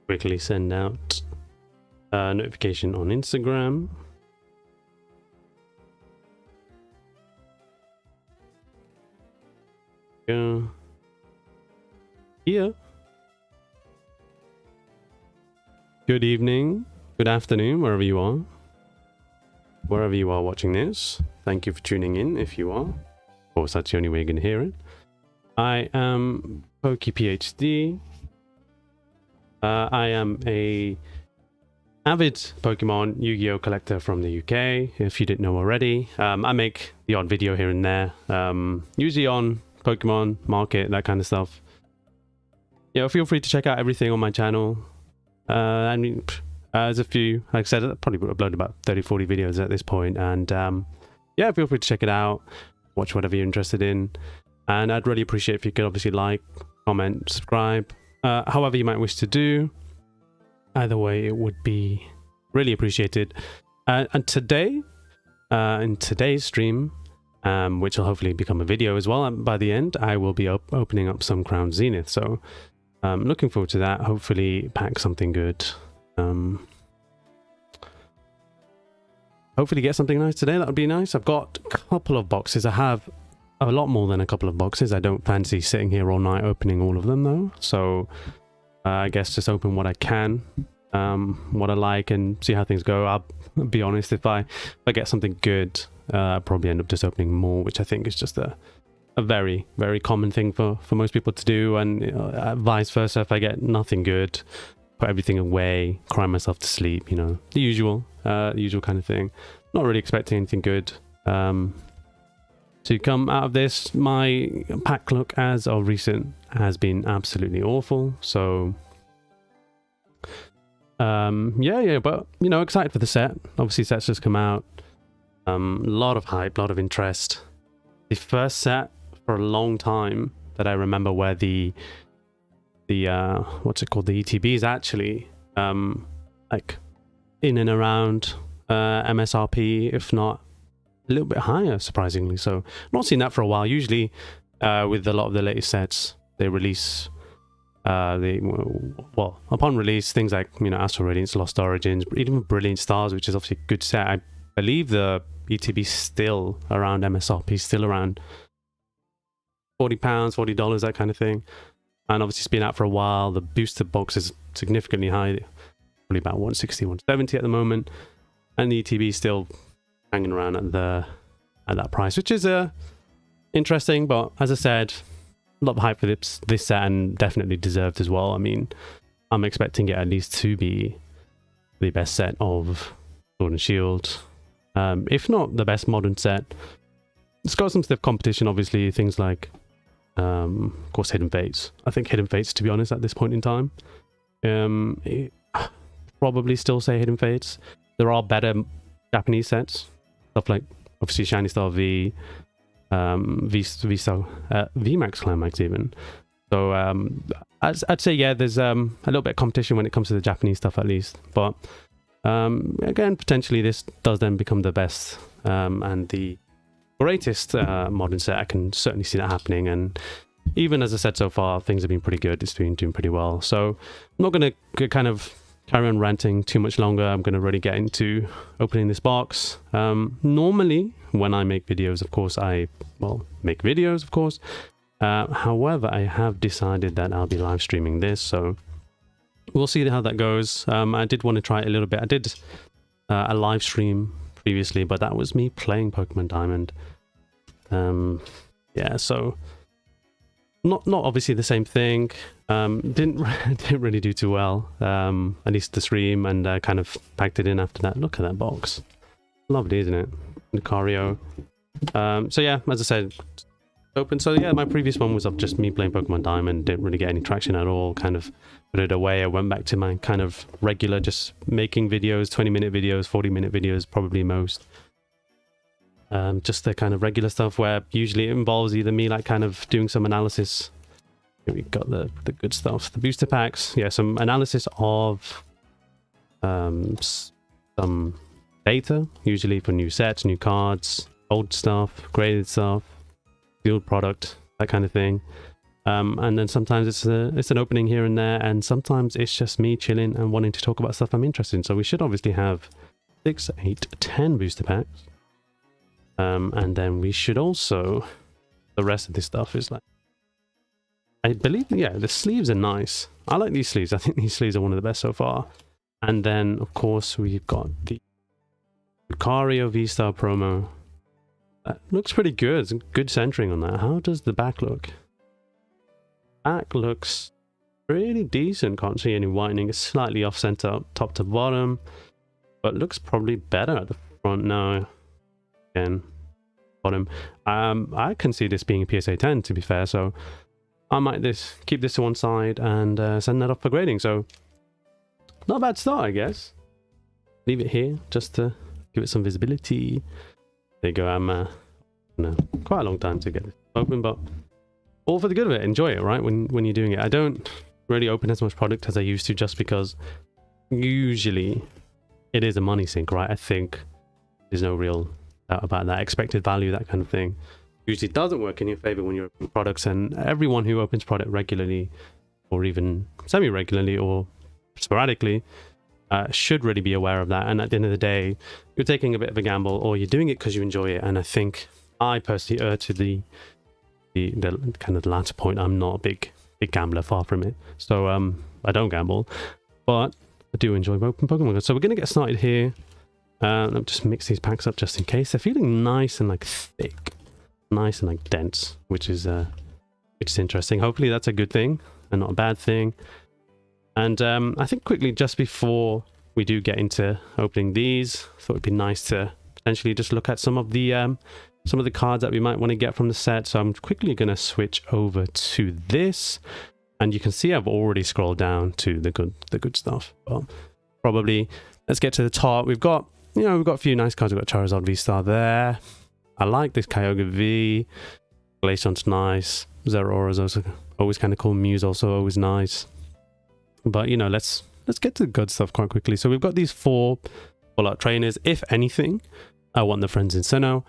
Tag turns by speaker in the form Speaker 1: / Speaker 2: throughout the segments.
Speaker 1: quickly send out a notification on Instagram. Go here. Good evening, good afternoon, wherever you are. Wherever you are watching this, thank you for tuning in if you are. Of course, that's the only way you're going to hear it. I am PokePhD. I am a avid Pokemon Yu-Gi-Oh collector from the UK, if you didn't know already. I make the odd video here and there, usually on Pokemon market, that kind of stuff. Yeah, feel free to check out everything on my channel. I mean, there's a few, like I said, I probably uploaded about 30-40 videos at this point, and yeah, feel free to check it out, watch whatever you're interested in, and I'd really appreciate if you could obviously like, comment, subscribe, however you might wish to do. Either way, it would be really appreciated. And today, in today's stream, which will hopefully become a video as well by the end, I will be opening up some Crown Zenith, so looking forward to that. Hopefully pack something good. Hopefully get something nice today. That would be nice. I've got a couple of boxes. I have a lot more than a couple of boxes. I don't fancy sitting here all night opening all of them though, so I guess just open what I can, what I like, and see how things go. I'll be honest, if I get something good, I'll probably end up just opening more, which I think is just a very, very common thing for most people to do, and vice versa. If I get nothing good, put everything away, cry myself to sleep, you know, the usual kind of thing. Not really expecting anything good to come out of this. My pack luck as of recent has been absolutely awful, so yeah, but you know, excited for the set. Obviously sets just come out, a lot of hype, a lot of interest. The first set for a long time that I remember where the what's it called, the ETBs actually like in and around MSRP, if not a little bit higher, surprisingly. So not seen that for a while. Usually with a lot of the latest sets, they release well, upon release, things like, you know, Astral Radiance, Lost Origins, even Brilliant Stars, which is obviously a good set. I believe the ETB still around MSRP, still around £40, $40, that kind of thing. And obviously it's been out for a while. The booster box is significantly high, probably about 160, 170 at the moment, and the ETB is still hanging around at that price, which is interesting. But as I said, a lot of hype for this set, and definitely deserved as well. I mean, I'm expecting it at least to be the best set of Sword and Shield, if not the best modern set. It's got some stiff competition, obviously, things like of course Hidden Fates. I think Hidden Fates, to be honest, at this point in time, probably still say Hidden Fates. There are better Japanese sets, stuff like obviously Shiny Star V, VMAX Climax even. So I'd say, yeah, there's a little bit of competition when it comes to the Japanese stuff, at least. But again, potentially this does then become the best and the greatest modern set. I can certainly see that happening, and even as I said, so far things have been pretty good. It's been doing pretty well, so I'm not going to kind of carry on ranting too much longer. I'm going to really get into opening this box. Normally when I make videos, of course, make videos, of course. However, I have decided that I'll be live streaming this, so we'll see how that goes. I did want to try it a little bit. I did a live stream previously, but that was me playing Pokemon Diamond. Yeah, so not obviously the same thing. Didn't really do too well, at least the stream, and kind of packed it in after that. Look at that box, lovely, isn't it? Lucario. So yeah, as I said, open. So yeah, my previous one was of just me playing Pokemon Diamond. Didn't really get any traction at all, kind of put it away. I went back to my kind of regular, just making videos, 20-minute videos, 40-minute videos, probably most. Just the kind of regular stuff where usually it involves either me like kind of doing some analysis. Here we got the good stuff, the booster packs. Yeah, some analysis of some data, usually for new sets, new cards, old stuff, graded stuff, sealed product, that kind of thing. And then sometimes it's an opening here and there, and sometimes it's just me chilling and wanting to talk about stuff I'm interested in. So we should obviously have 6, 8, 10 booster packs. And then we should also, the rest of this stuff is like, I believe, yeah, the sleeves are nice. I like these sleeves. I think these sleeves are one of the best so far. And then, of course, we've got the Lucario VSTAR promo. That looks pretty good. It's good centering on that. How does the back look? Back looks pretty decent. Can't see any whitening. It's slightly off center top to bottom, but looks probably better at the front now. Again, bottom. I can see this being a PSA 10, to be fair, so I might keep this to one side and send that off for grading. So not a bad start, I guess. Leave it here just to give it some visibility. There you go. I'm quite a long time to get this open, but all for the good of it. Enjoy it, right? When you're doing it. I don't really open as much product as I used to, just because usually it is a money sink, right? I think there's no real doubt about that. Expected value, that kind of thing, usually doesn't work in your favor when you're opening products. And everyone who opens product regularly, or even semi-regularly or sporadically, should really be aware of that. And at the end of the day, you're taking a bit of a gamble, or you're doing it because you enjoy it. And I think I personally err to the kind of the latter point. I'm not a big gambler, far from it. So I don't gamble, but I do enjoy open Pokemon. So we're going to get started here. Let me just mix these packs up just in case. They're feeling nice and like thick, nice and like dense, which is interesting. Hopefully that's a good thing and not a bad thing. And I think quickly, just before we do get into opening these, I thought it'd be nice to potentially just look at some of the cards that we might want to get from the set. So I'm quickly going to switch over to this, and you can see I've already scrolled down to the good stuff. Well, probably let's get to the top. We've got a few nice cards. We've got Charizard VSTAR there. I like this Kyogre V. Glaceon's nice. Zeraora's also always kind of cool. Mew's also always nice. But let's get to the good stuff quite quickly. So we've got these 4 full-art trainers. If anything, I want the friends in Sinnoh.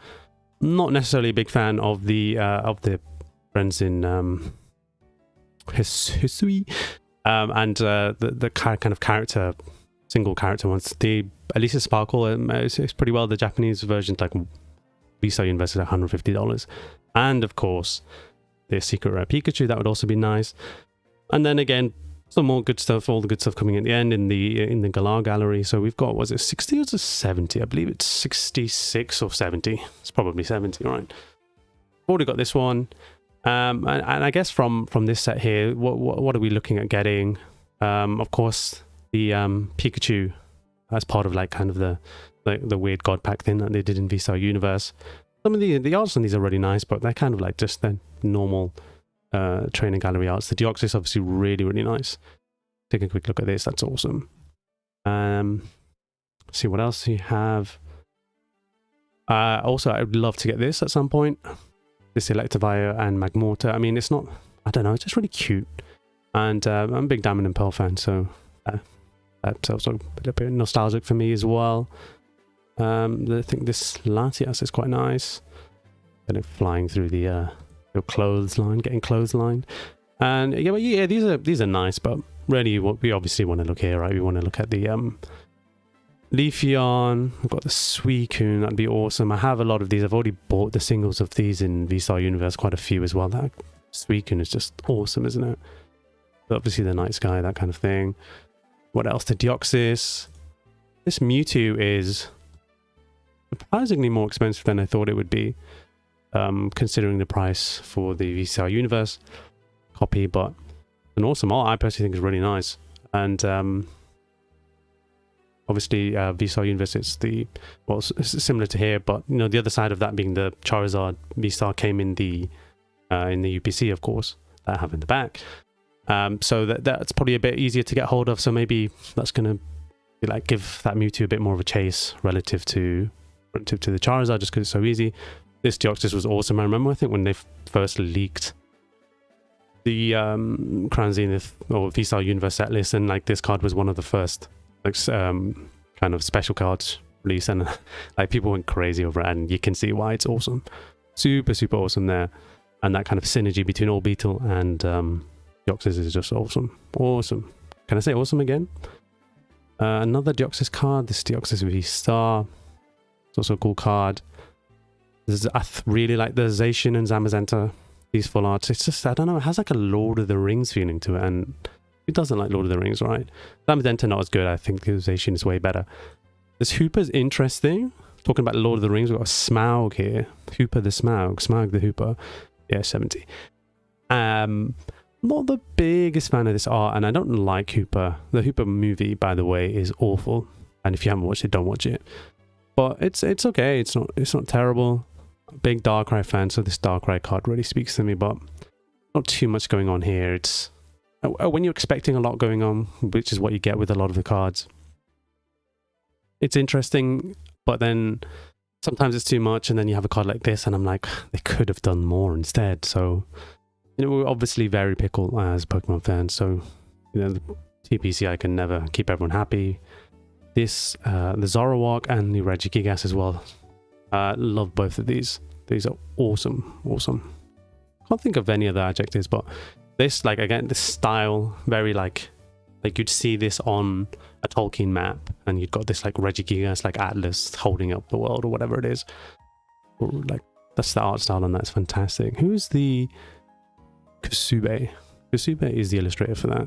Speaker 1: Not necessarily a big fan of the friends in Hisui, and the kind of character, single character ones. The Elisa Sparkle, it's pretty well. The Japanese version's like VSTAR Universe is $150, and of course the secret rare Pikachu, that would also be nice. And then again, some more good stuff, all the good stuff coming at the end in the Galar gallery. So we've got, was it 60 or 70? I believe it's 66 or 70. It's probably 70, right? Already got this one. And I guess from this set here, what are we looking at getting? Of course, the Pikachu as part of like kind of the weird God Pack thing that they did in VSTAR Universe. Some of the arts on these are really nice, but they're kind of like just the normal trainer gallery arts. The Deoxys obviously really, really nice. Take a quick look at this. That's awesome. See what else you have. Also, I would love to get this at some point. This Electivire and Magmortar. I mean, it's not, I don't know, it's just really cute. And I'm a big Diamond and Pearl fan, so that's also a bit nostalgic for me as well. I think this Latias is quite nice. And it flying through the clothesline, getting clothesline. And yeah, these are nice, but really what we obviously want to look here, right? We want to look at the Leafeon. We've got the Suicune. That'd be awesome. I have a lot of these. I've already bought the singles of these in VSTAR Universe, quite a few as well. That Suicune is just awesome, isn't it? But obviously the Night Sky, that kind of thing. What else? The Deoxys. This Mewtwo is surprisingly more expensive than I thought it would be, considering the price for the VSTAR Universe copy, but an awesome art. I personally think is really nice. And obviously VSTAR Universe, it's similar to here, but the other side of that being the Charizard VSTAR came in the UPC, of course, that I have in the back. So that's probably a bit easier to get hold of. So maybe that's gonna give that Mewtwo a bit more of a chase relative to the Charizard, just because it's so easy. This Deoxys was awesome. I remember, I think when they first leaked the Crown Zenith or VSTAR Universe set list, and this card was one of the first kind of special cards released, and people went crazy over it, and you can see why it's awesome. Super, super awesome there. And that kind of synergy between Orbital and Deoxys is just awesome. Awesome. Can I say awesome again? Another Deoxys card. This Deoxys VSTAR. It's also a cool card. I really like the Zacian and Zamazenta. These full arts. It's just, I don't know, it has like a Lord of the Rings feeling to it. And who doesn't like Lord of the Rings, right? Zamazenta not as good. I think the Zacian is way better. This Hooper's interesting. Talking about Lord of the Rings, we've got a Smaug here. Hooper the Smaug. Smaug the Hooper. Yeah, 70. Not the biggest fan of this art, and I don't like Hooper. The Hooper movie, by the way, is awful. And if you haven't watched it, don't watch it. But it's okay. It's not terrible. Big Darkrai fan, so this Darkrai card really speaks to me, but not too much going on here. It's when you're expecting a lot going on, which is what you get with a lot of the cards. It's interesting, but then sometimes it's too much, and then you have a card like this, and I'm like, they could have done more instead. So, you know, we're obviously very pickle as Pokemon fans, so, you know, the TPCI can never keep everyone happy. This, the Zoroark and the Regigigas as well. Love both of these. These are awesome, awesome. Can't think of any other adjectives, but this, like, again, this style, very like you'd see this on a Tolkien map, and you've got this like Regigigas, like Atlas holding up the world or whatever it is. Or, like, that's the art style, and that's fantastic. Who's the Kusube? Kusube is the illustrator for that.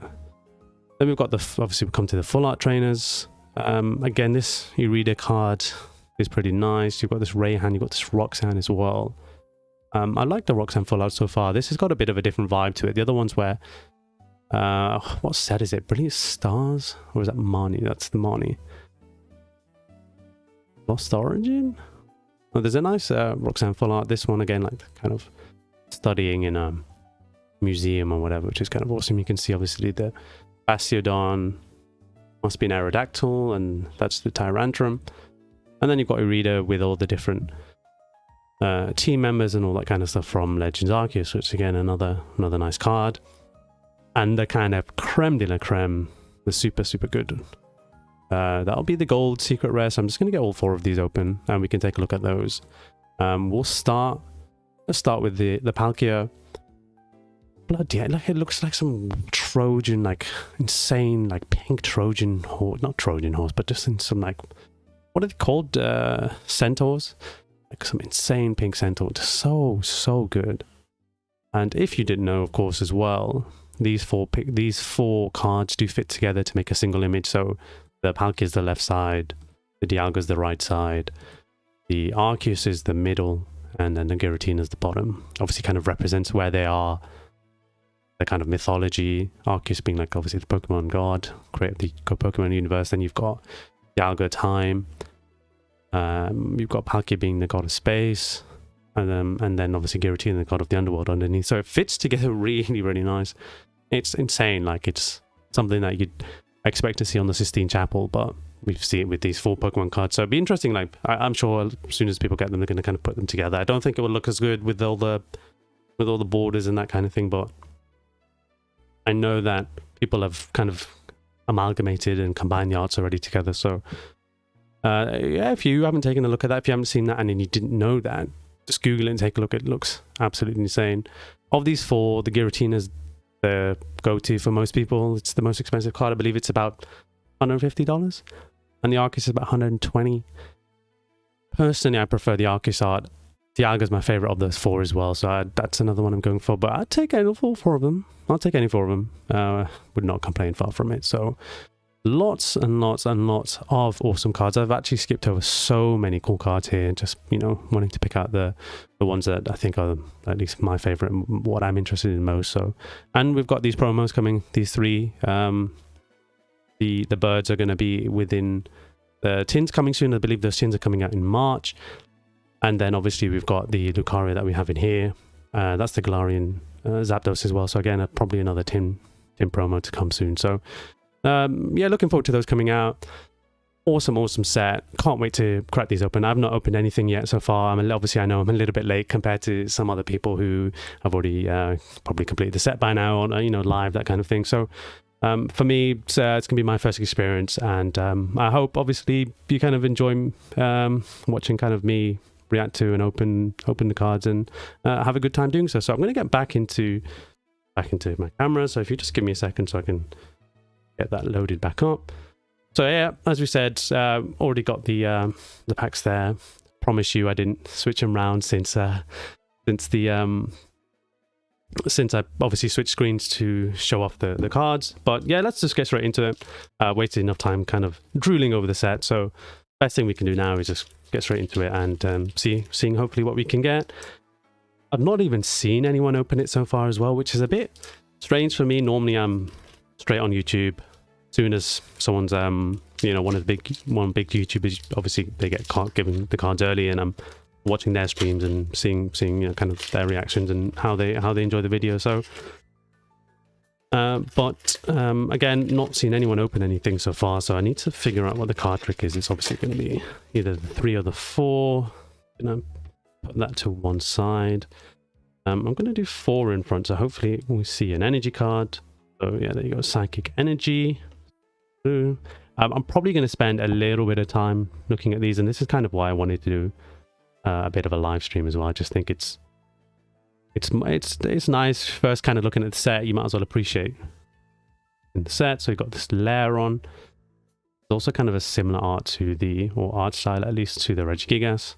Speaker 1: Then we've got obviously we come to the full art trainers. Again, this Irida card is pretty nice. You've got this Rayhan, you've got this Roxanne as well. I like the Roxanne full art so far. This has got a bit of a different vibe to it. The other ones where what set is it? Brilliant Stars? Or is that Marnie? That's the Marnie. Lost Origin? Oh, there's a nice Roxanne full art. This one again, like kind of studying in a museum or whatever, which is kind of awesome. You can see obviously the Bastiodon must be an Aerodactyl, and that's the Tyrantrum. And then you've got Irida with all the different team members and all that kind of stuff from Legends Arceus, which again another nice card. And the kind of creme de la creme, the super good. That'll be the gold secret rare. So I'm just going to get all 4 of these open, and we can take a look at those. Let's start with the Palkia. Bloody hell, like, it looks like some Trojan, like insane, like pink Trojan horse, not Trojan horse, but just in some, like, what are they called? Centaurs? Like some insane pink centaur. Just so good. And if you didn't know, of course, as well, these four cards do fit together to make a single image. So the Palkia is the left side, the Dialga is the right side, the Arceus is the middle, and then the Giratina is the bottom. Obviously kind of represents where they are, the kind of mythology. Arceus being like obviously the Pokemon god, created the Pokemon universe. Then you've got Dialga, time. You've got Palkia being the god of space, and then obviously Giratina, the god of the underworld underneath. So it fits together really nice. It's insane. Like, it's something that you'd expect to see on the Sistine Chapel, but we see it with these 4 Pokemon cards. So it'd be interesting. Like, I'm sure as soon as people get them, they're going to kind of put them together. I don't think it will look as good with all the borders and that kind of thing, but I know that people have kind of amalgamated and combined the arts already together. So yeah, if you haven't taken a look at that, if you haven't seen that and you didn't know that, just Google it and take a look. It looks absolutely insane. Of these 4, the Giratina's the go-to for most people. It's the most expensive card. I believe it's about $150, and the Arceus is about $120. Personally, I prefer the Arceus art. Dialga is my favorite of those 4 as well, so that's another one I'm going for. But I'd take any 4 of them. I'll take any 4 of them. Would not complain, far from it. So lots and lots of awesome cards. I've actually skipped over so many cool cards here, just, you know, wanting to pick out the ones that I think are at least my favorite and what I'm interested in most. So, and we've got these promos coming, these 3. The birds are going to be within the tins coming soon. I believe those tins are coming out in March. And then obviously we've got the Lucario that we have in here. That's the Galarian Zapdos as well. So again, probably another tin promo to come soon. So yeah, looking forward to those coming out. Awesome set. Can't wait to crack these open. I've not opened anything yet so far. Obviously I know I'm a little bit late compared to some other people who have already probably completed the set by now, or, you know, live, that kind of thing. So for me, it's going to be my first experience, and I hope obviously you kind of enjoy watching kind of me react to and open the cards and have a good time doing so. So I'm going to get back into my camera. So if you just give me a second so I can get that loaded back up. So yeah, as we said, already got the packs there. Promise you I didn't switch them around since I obviously switched screens to show off the cards. But yeah, let's just get straight into it. Wasted enough time kind of drooling over the set, so best thing we can do now is just get straight into it and seeing hopefully what we can get. I've not even seen anyone open it so far as well, which is a bit strange for me. Normally I'm straight on YouTube. As soon as someone's one big YouTubers, obviously they get given the cards early, and I'm watching their streams and seeing kind of their reactions and how they enjoy the video. So again, not seen anyone open anything so far, so I need to figure out what the card trick is. It's obviously going to be either the 3 or the 4. Put that to one side. I'm going to do 4 in front, so hopefully we see an energy card. So yeah, there you go, psychic energy. I'm probably going to spend a little bit of time looking at these, and this is kind of why I wanted to do a bit of a live stream as well. I just think it's nice first kind of looking at the set. You might as well appreciate in the set. So you've got this layer on. It's also kind of a similar art style at least to the Regigigas.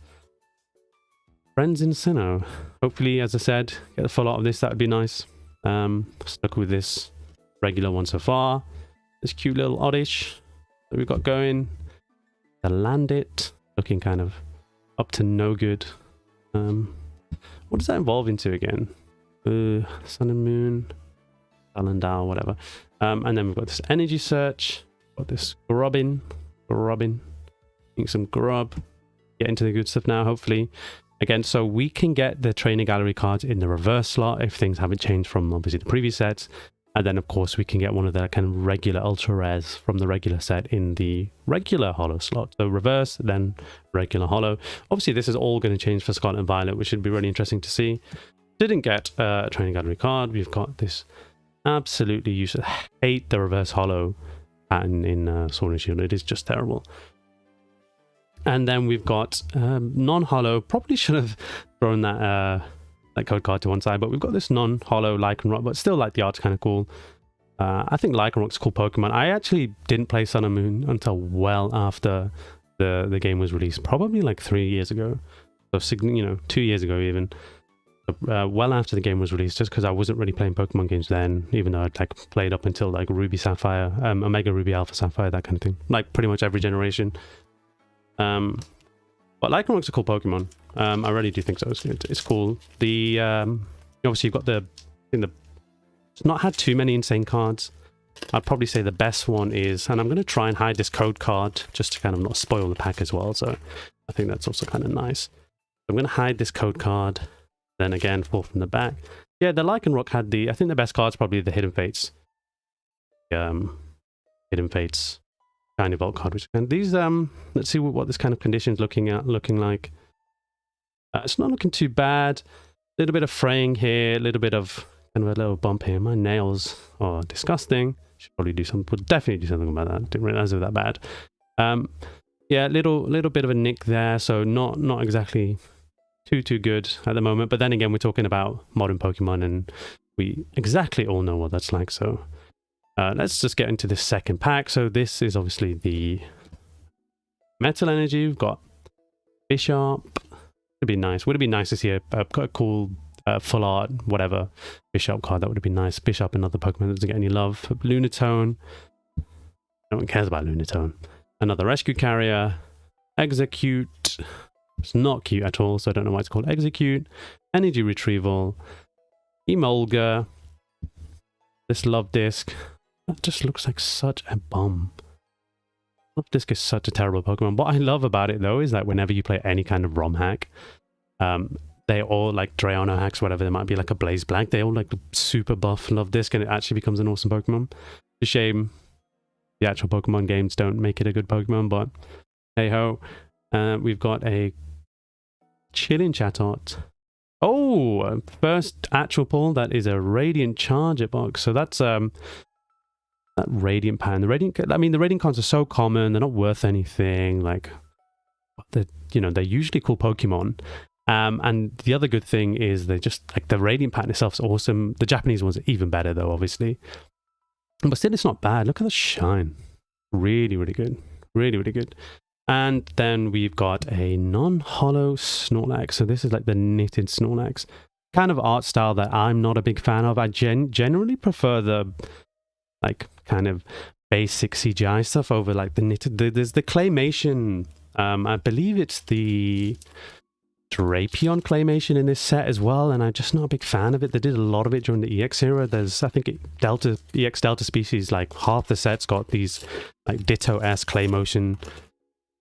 Speaker 1: Friends in Sinnoh. Hopefully, as I said, get the full art of this. That would be nice. Stuck with this regular one so far. This cute little oddish that we've got going. The Landit looking kind of up to no good. What does that evolve into again? Sun and Moon, Alandau, whatever. And then we've got this Energy Search. Got this grubbing. Getting some grub. Get into the good stuff now, hopefully. Again, so we can get the Trainer Gallery cards in the reverse slot if things haven't changed from obviously the previous sets. And then, of course, we can get one of the kind of regular ultra rares from the regular set in the regular holo slot. So reverse, then regular holo. Obviously, this is all going to change for Scarlet and Violet, which should be really interesting to see. Didn't get a Training Gallery card. We've got this absolutely useless. Hate the reverse holo pattern in Sword and Shield. It is just terrible. And then we've got non-holo. Probably should have thrown that code card to one side, but we've got this non-holo Lycanroc, but still like the art's kind of cool. I think Lycanroc's a cool Pokemon. I actually didn't play Sun and Moon until well after the game was released, probably like 3 years ago. So 2 years ago even. Well after the game was released, just because I wasn't really playing Pokemon games then, even though I'd like played up until like Ruby Sapphire, Omega Ruby Alpha Sapphire, that kind of thing. Like pretty much every generation. But Lycanroc's a cool Pokemon. I really do think so. It's cool. The obviously you've got it's not had too many insane cards. I'd probably say the best one is, and I'm going to try and hide this code card just to kind of not spoil the pack as well. So I think that's also kind of nice. I'm going to hide this code card. Then again, pull from the back. Yeah, the Lycanroc had I think the best card's probably the Hidden Fates. Hidden Fates Shiny Vault card, which can these let's see what this kind of condition's looking like. It's not looking too bad. A little bit of fraying here, a little bit of kind of a little bump here. My nails are disgusting. Should probably do something. We'll definitely do something about that. Didn't realize they were that bad. Yeah, little bit of a nick there. So not exactly too good at the moment. But then again, we're talking about modern Pokemon, and we exactly all know what that's like. So let's just get into this second pack. So this is obviously the Metal Energy. We've got Bishop. Would be nice. Would it be nice to see a cool full art whatever Bishop card? That would have been nice. Bishop, another Pokemon that doesn't get any love. Lunatone. No one cares about Lunatone. Another Rescue Carrier. Execute. It's not cute at all, so I don't know why it's called Execute. Energy Retrieval. Emolga. This Love Disc. That just looks like such a bum. Love Disc is such a terrible Pokemon. What I love about it though is that whenever you play any kind of ROM hack, they all like Drayano hacks, whatever, there might be like a Blaze Black, they all like super buff Love Disc, and it actually becomes an awesome Pokemon. It's a shame the actual Pokemon games don't make it a good Pokemon, but hey ho. We've got a Chilling Chatot. Oh, first actual pull, that is a Radiant Charger box. So that's that Radiant pattern. The Radiant cards are so common, they're not worth anything. Like they're usually cool Pokemon. And the other good thing is they just like the Radiant pattern itself is awesome. The Japanese ones are even better though, obviously. But still, it's not bad. Look at the shine. Really, really good. Really, really good. And then we've got a non-hollow Snorlax. So this is like the knitted Snorlax. Kind of art style that I'm not a big fan of. I generally prefer the like kind of basic CGI stuff over like the knitted. There's the claymation. I believe it's the Drapion claymation in this set as well, and I'm just not a big fan of it. They did a lot of it during the EX era. There's, I think, EX Delta species, like half the set's got these like Ditto-esque claymation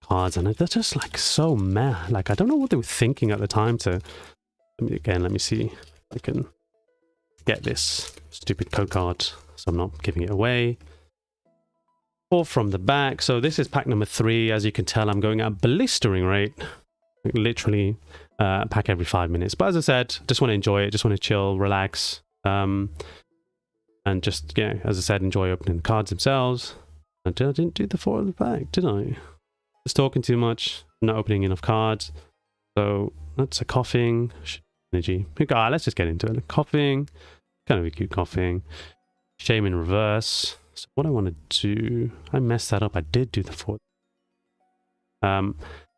Speaker 1: cards, and they're just like so meh. Like, I don't know what they were thinking at the time to... let me see if I can get this stupid code card so I'm not giving it away. Or from the back. So this is pack number 3. As you can tell, I'm going at a blistering rate. Literally pack every 5 minutes. But as I said, just want to enjoy it. Just want to chill, relax. And just, yeah, as I said, enjoy opening the cards themselves. I didn't do the 4 of the pack, did I? Just talking too much. Not opening enough cards. So that's a coughing. Energy. Let's just get into it. Coughing. Kind of a cute coughing. Shame in reverse. So what I want to do... I messed that up. I did do the 4.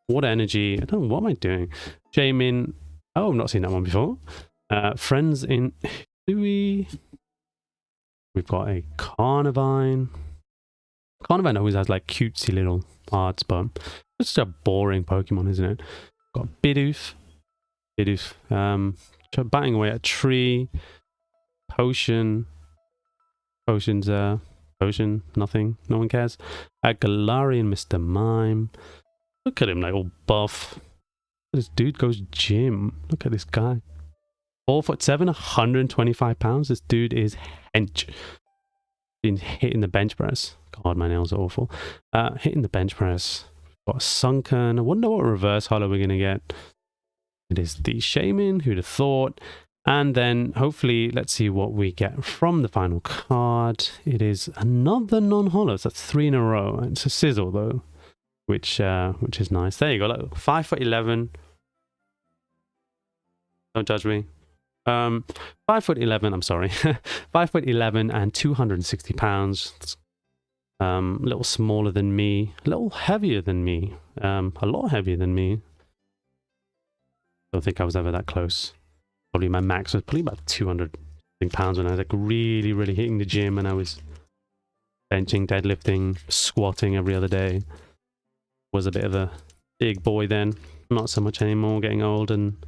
Speaker 1: Water energy. I don't know. What am I doing? Shame in... Oh, I've not seen that one before. Friends in Hui. We've got a Carnivine. Carnivine always has like cutesy little parts, but it's just a boring Pokemon, isn't it? Got Bidoof. Batting away at a tree. Potion. Potion's potion, nothing, no one cares. Galarian Mr. Mime. Look at him, like all buff. This dude goes gym. Look at this guy. 4'7", 125 pounds. This dude is hench. Been hitting the bench press. God, my nails are awful. Hitting the bench press. Got a Sunken. I wonder what reverse holo we're gonna get. It is the Shaman, who'd have thought. And then hopefully, let's see what we get from the final card. It is another non-holo. So that's 3 in a row. It's a sizzle though, which is nice. There you go. Look, 5'11". Don't judge me. 5'11". I'm sorry. 5'11" and 260 pounds. A little smaller than me. A little heavier than me. A lot heavier than me. Don't think I was ever that close. Probably my max was probably about 200 pounds when I was like really, really hitting the gym, and I was benching, deadlifting, squatting every other day. Was a bit of a big boy then. Not so much anymore, getting old and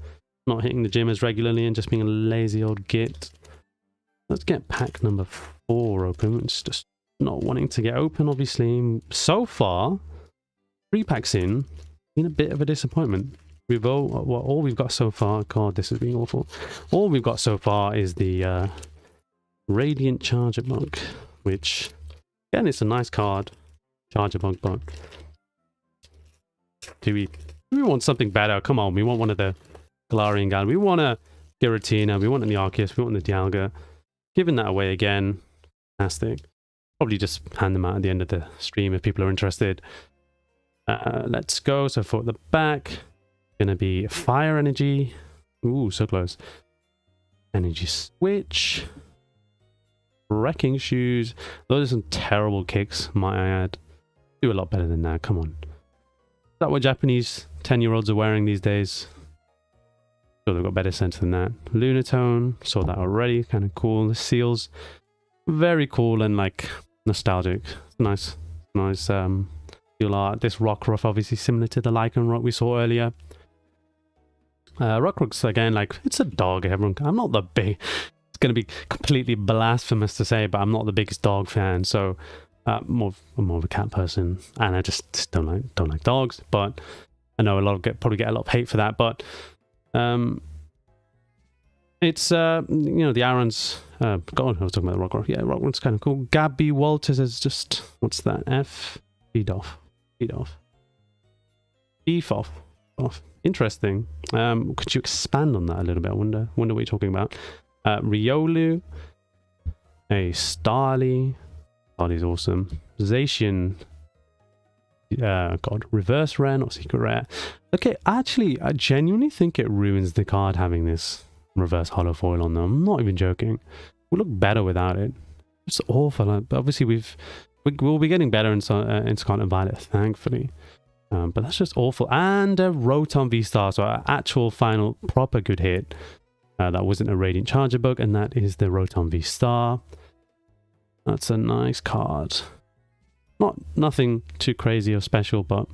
Speaker 1: not hitting the gym as regularly and just being a lazy old git. Let's get pack number 4 open. It's just not wanting to get open, obviously. So far, 3 packs in, been a bit of a disappointment. All we've got so far, God, this is being awful. All we've got so far is the Radiant Charger Bug, which, again, it's a nice card. Charger Bug, but do we want something better? Come on, we want one of the Galarian guys. We want a Giratina. We want an Arceus. We want the Dialga. Giving that away again. Fantastic. Probably just hand them out at the end of the stream if people are interested. Let's go. So for the back... Gonna be Fire Energy. Ooh, so close. Energy Switch. Wrecking Shoes. Those are some terrible kicks, might I add. Do a lot better than that, come on. Is that what Japanese 10-year-olds are wearing these days? Sure, they've got better sense than that. Lunatone, saw that already, kind of cool. The Seals, very cool and like nostalgic. It's nice feel art. This Rockruff, obviously similar to the Lycan Rock we saw earlier. Rockruff's again, like, it's a dog. I'm not the big... It's going to be completely blasphemous to say, but I'm not the biggest dog fan. So, I'm more of a cat person, and I just don't like dogs. But I know probably get a lot of hate for that. But it's the Aaron's. God, I was talking about the Rockruff. Yeah, Rockruff's kind of cool. Gabby Walters is just, what's that? Feed off. Interesting. Could you expand on that a little bit? I wonder what you're talking about. Riolu, a Starly. Starly's awesome. Zacian. God, reverse rare, not secret rare. Okay, actually, I genuinely think it ruins the card having this reverse hollow foil on them. I'm not even joking. We'll look better without it. It's awful. But obviously, we'll be getting better in Scarlet Violet, thankfully. But that's just awful. And a Rotom VSTAR, so our actual final proper good hit. That wasn't a Radiant Charger book, and that is the Rotom VSTAR. That's a nice card. Nothing too crazy or special, but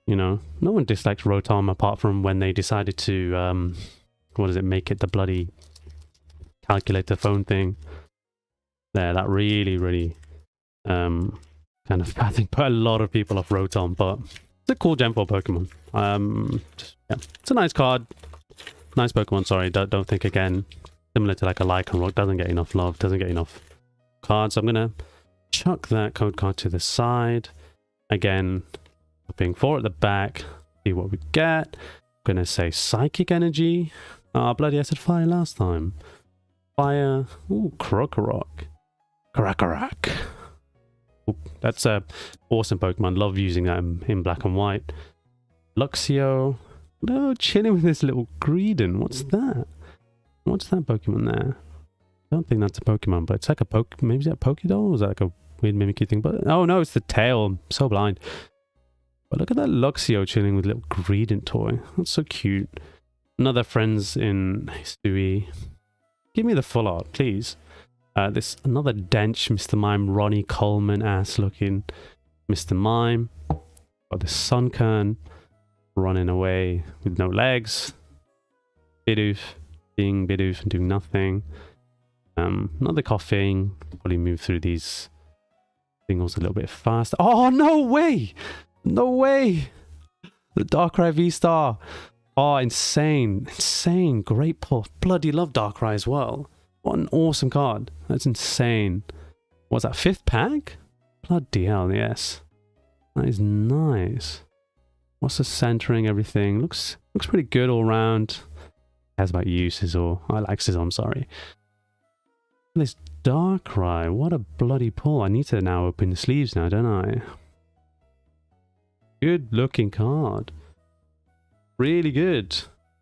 Speaker 1: you know, no one dislikes Rotom apart from when they decided to make it the bloody calculator phone thing. There, that really kind of, I think, put a lot of people off Rotom, but it's a cool Gen 4 Pokemon. Yeah, it's a nice card. Nice Pokemon, sorry, don't think again. Similar to like a Lycanroc, doesn't get enough love, doesn't get enough cards. So I'm gonna chuck that code card to the side. Again, being 4 at the back, see what we get. I'm gonna say Psychic Energy. Ah, bloody, I said fire last time. Fire. Ooh, Krokorok. Krokorok. That's a awesome Pokemon. Love using that in black and white. Luxio. No, chilling with this little Greedon. What's that? What's that Pokemon there? I don't think that's a Pokemon, but it's like a maybe is that a Pokédoll? Or is that like a weird mimicry thing? But oh no, it's the tail. I'm so blind. But look at that Luxio chilling with little Greedent toy. That's so cute. Another friends in Stewie. Give me the full art, please. This another Dench Mr. Mime, Ronnie Coleman ass looking Mr. Mime. Got this Sunkern running away with no legs. Bidoof being Bidoof and doing nothing. Another Coughing. Probably move through these singles a little bit faster. Oh, no way! No way! The Darkrai VSTAR. Oh, insane. Insane. Great pull. Bloody love Darkrai as well. What an awesome card. That's insane. What's that, 5th pack? Bloody hell, yes. That is nice. What's the centering, everything? Looks pretty good all round. Cares about you, Scizor. I like Scizor, I'm sorry. This Darkrai, what a bloody pull. I need to now open the sleeves now, don't I? Good looking card. Really good.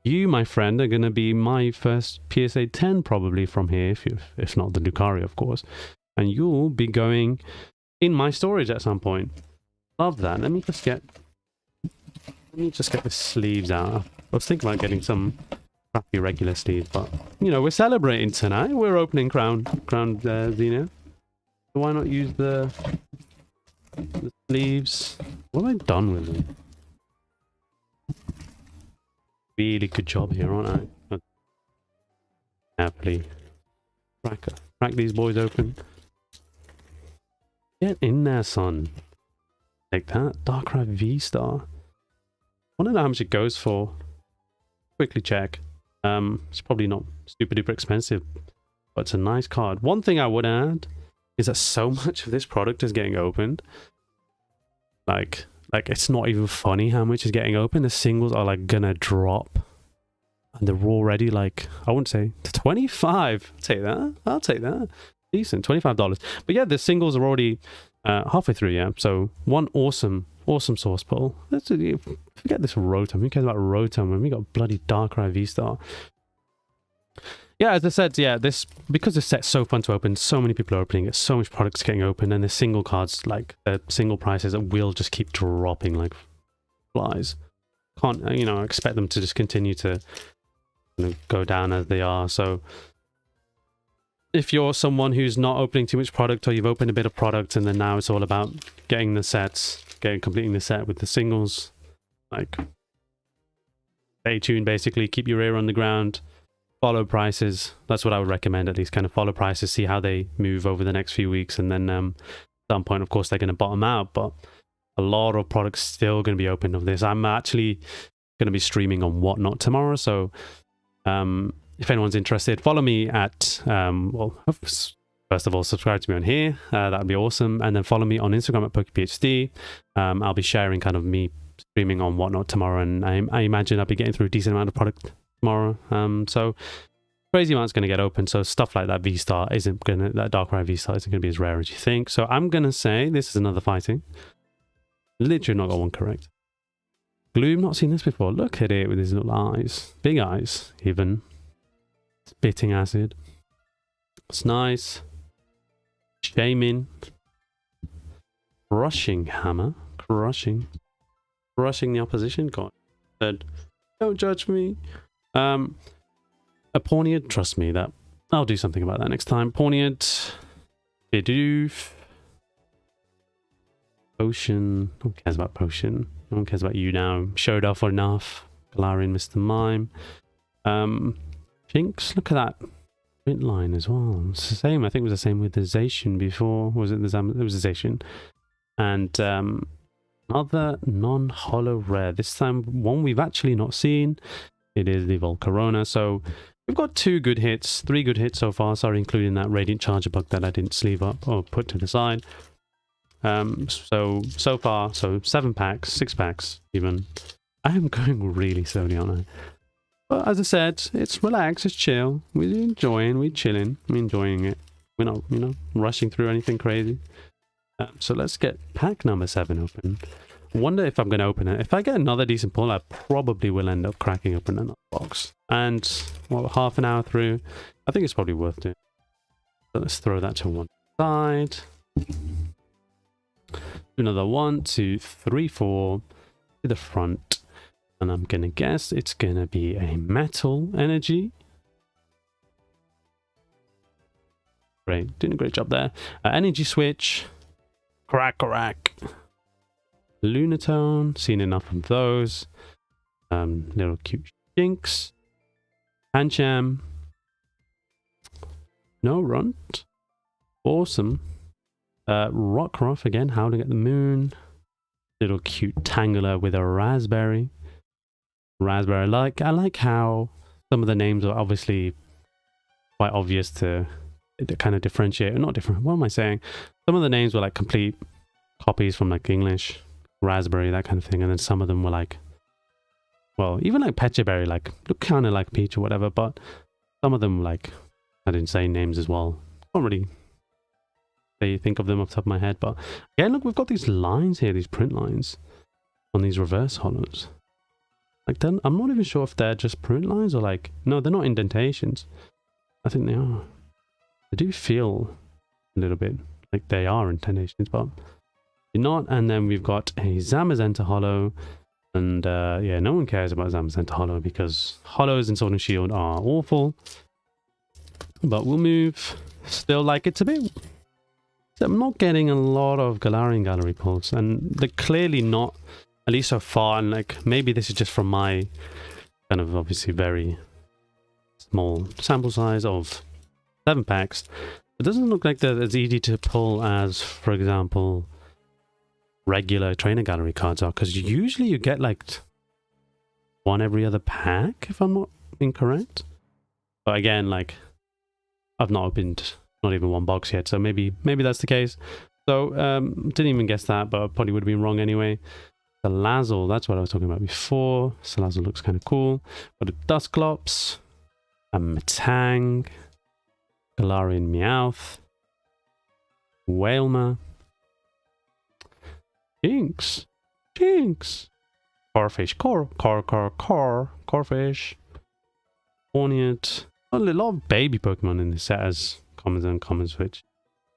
Speaker 1: You, my friend, are going to be my first PSA 10 probably from here, if not the Lucario, of course. And you'll be going in my storage at some point. Love that. Let me just get the sleeves out. I was thinking about getting some crappy regular sleeves, but you know, we're celebrating tonight. We're opening Crown Zenith. So why not use the sleeves? What have I done with them? Really good job here, aren't I? Happily crack these boys open. Get in there, son. Take that. Darkrai VSTAR. I want to know how much it goes for. Quickly check. It's probably not super duper expensive, but it's a nice card. One thing I would add is that so much of this product is getting opened. Like it's not even funny how much is getting opened. The singles are like gonna drop, and they're already like, I wouldn't say 25. I'll take that. I'll take that. Decent, $25. But yeah, the singles are already halfway through. Yeah, so one awesome source pull. Forget this Rotom. Who cares about Rotom when we got bloody Darkrai VSTAR? Yeah, as I said, yeah, because this set's so fun to open, so many people are opening it, so much products getting open, and the single cards, like the single prices, will just keep dropping like flies. Can't, you know, expect them to just continue to go down as they are. So if you're someone who's not opening too much product, or you've opened a bit of product and then now it's all about getting the sets, completing the set with the singles, like stay tuned, basically keep your ear on the ground, follow prices. That's what I would recommend, at least kind of follow prices, see how they move over the next few weeks, and then at some point of course they're going to bottom out, but a lot of products still going to be open of this. I'm actually going to be streaming on Whatnot tomorrow, so if anyone's interested, follow me at well, first of all, subscribe to me on here, that would be awesome, and then follow me on Instagram at PokePhD. I'll be sharing kind of me streaming on Whatnot tomorrow, and I imagine I'll be getting through a decent amount of product tomorrow. So crazy amount's going to get open, so stuff like that VSTAR isn't going to, that Darkrai VSTAR isn't going to be as rare as you think. So I'm going to say this is another fighting. Literally not got one correct. Gloom, not seen this before. Look at it with his little eyes. Big eyes, even. Spitting acid. It's nice. Shaman. Crushing hammer. Crushing the opposition. God. Said, don't judge me. A Pawniard, trust me, that I'll do something about that next time. Pawniard. Bidoof. Potion. No one cares about Potion. No one cares about you now. Showed off enough. Galarian, Mr. Mime. Jinx, look at that print line as well. It's the same. I think it was the same with the Zacian before. Was it the Zam? It was the Zacian. And another non-holo rare. This time, one we've actually not seen. It is the Volcarona. So we've got 2 good hits, 3 good hits so far. Sorry, including that Radiant Charger bug that I didn't sleeve up or put to the side. So far, 7 packs, 6 packs even. I am going really slowly, aren't I? But as I said, it's relaxed, it's chill. We're enjoying, we're chilling, we're enjoying it. We're not, you know, rushing through anything crazy. So let's get pack number 7 open. I wonder if I'm going to open it. If I get another decent pull, I probably will end up cracking open another box. And, well, half an hour through, I think it's probably worth doing. So let's throw that to one side. Another 1, 2, 3, 4 to the front. And I'm going to guess it's going to be a metal energy. Great. Doing a great job there. Energy switch. Crack. Lunatone. Seen enough of those. Little cute Jinx. Pancham. No Runt. Awesome. Rockruff again. Howling at the Moon. Little cute Tangela with a Raspberry. I like how some of the names are obviously quite obvious to kind of differentiate, or not different, what am I saying? Some of the names were like complete copies from like English, Raspberry, that kind of thing, and then some of them were like, well, even like Pechaberry, like look kind of like Peach or whatever, but some of them like had insane names as well. Can't really think of them off the top of my head, but again, look, we've got these lines here, these print lines on these reverse hollows. Like, then I'm not even sure if they're just print lines or like, no, they're not indentations. I think they are. They do feel a little bit like they are indentations, but they're not. And then we've got a Zamazenta Hollow. And yeah, no one cares about Zamazenta Hollow because hollows in Sword and Shield are awful. But we'll move. Still like it's a bit... I'm not getting a lot of Galarian Gallery pulls. And they're clearly not... At least so far, and like maybe this is just from my kind of obviously very small sample size of 7 packs. It doesn't look like they're as easy to pull as, for example, regular trainer gallery cards are, because usually you get like 1 every other pack, if I'm not incorrect. But again, like I've not opened not even 1 box yet, so maybe that's the case. So didn't even guess that, but I probably would have been wrong anyway. Salazzle, that's what I was talking about before. Salazzle looks kind of cool. Got a Dusclops, a Metang, Galarian Meowth, Wailmer, Jinx, Corfish, Corfish, Pawniard. A lot of baby Pokemon in this set as commons and uncommons, which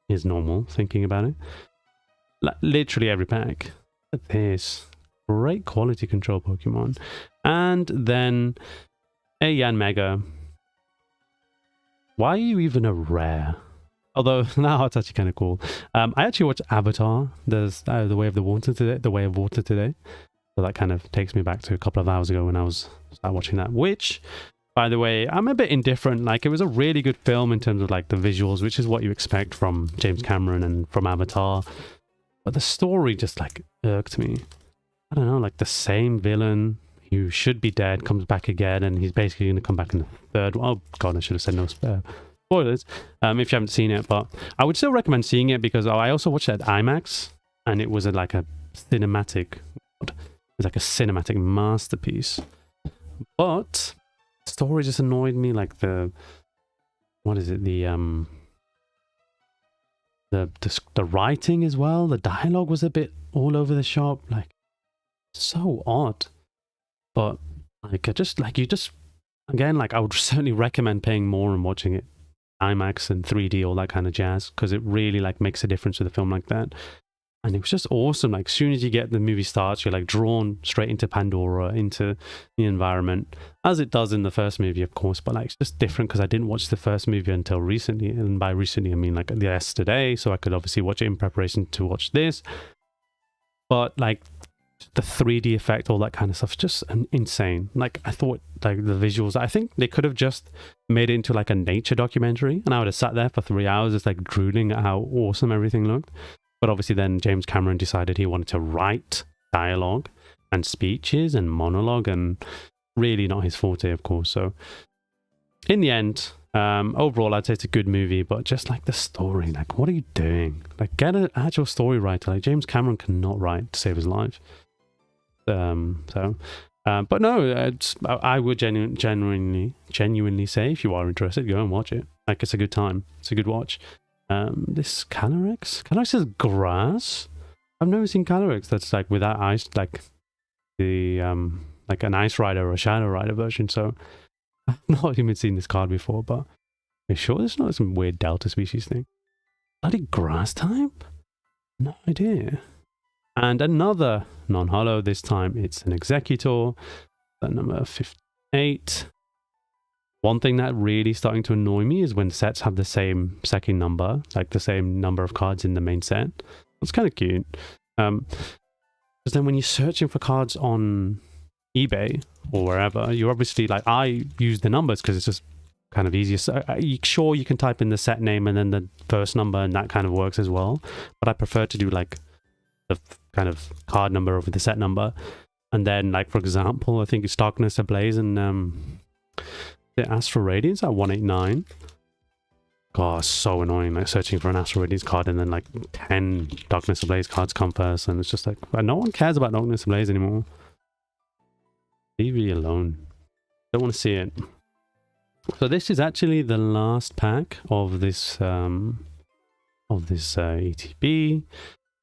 Speaker 1: is normal, thinking about it. Literally every pack. Look at this. Great quality control Pokemon. And then a Yanmega. Why are you even a rare? Although now it's actually kind of cool. I actually watched Avatar, the Way of Water today. So that kind of takes me back to a couple of hours ago when I was watching that. Which, by the way, I'm a bit indifferent. Like, it was a really good film in terms of like the visuals, which is what you expect from James Cameron and from Avatar. But the story just like irked me. I don't know, like the same villain who should be dead comes back again, and he's basically going to come back in the third one. Oh god, I should have said no spoilers if you haven't seen it, but I would still recommend seeing it because I also watched it at IMAX, and it was like a cinematic, masterpiece. But the story just annoyed me, like the the writing as well. The dialogue was a bit all over the shop, like so odd. But like again, like I would certainly recommend paying more and watching it IMAX and 3D, all that kind of jazz, because it really like makes a difference with a film like that. And it was just awesome. Like as soon as you get the movie starts, you're like drawn straight into Pandora, into the environment, as it does in the first movie, of course. But like it's just different because I didn't watch the first movie until recently, and by recently I mean like yesterday. So I could obviously watch it in preparation to watch this. But like the 3D effect, all that kind of stuff, just insane. Like I thought, like the visuals, I think they could have just made it into like a nature documentary, and I would have sat there for 3 hours just like drooling at how awesome everything looked. But obviously then James Cameron decided he wanted to write dialogue and speeches and monologue, and really not his forte, of course. So in the end, overall I'd say it's a good movie, but just like the story, like what are you doing? Like get an actual story writer. Like James Cameron cannot write to save his life. But no, I would genuinely say, if you are interested, go and watch it. Like it's a good time. It's a good watch. This Calyrex is grass. I've never seen Calyrex that's like without ice, like the like an Ice Rider or a Shadow Rider version. So I've not even seen this card before, but are you sure there's not some weird Delta species thing? Bloody grass type? No idea. And another non-holo, this time it's an Executor, that number 58. One thing that really starting to annoy me is when sets have the same second number, like the same number of cards in the main set. It's kind of cute. Because then when you're searching for cards on eBay or wherever, you're obviously like, I use the numbers because it's just kind of easier. So, sure, you can type in the set name and then the first number, and that kind of works as well. But I prefer to do like the kind of card number over the set number. And then, like, for example, I think it's Darkness Ablaze and the Astral Radiance at 189. God, so annoying, like searching for an Astral Radiance card and then like 10 Darkness Ablaze cards come first, and it's just like, no one cares about Darkness Ablaze anymore. Leave me alone. Don't want to see it. So this is actually the last pack of this ETB,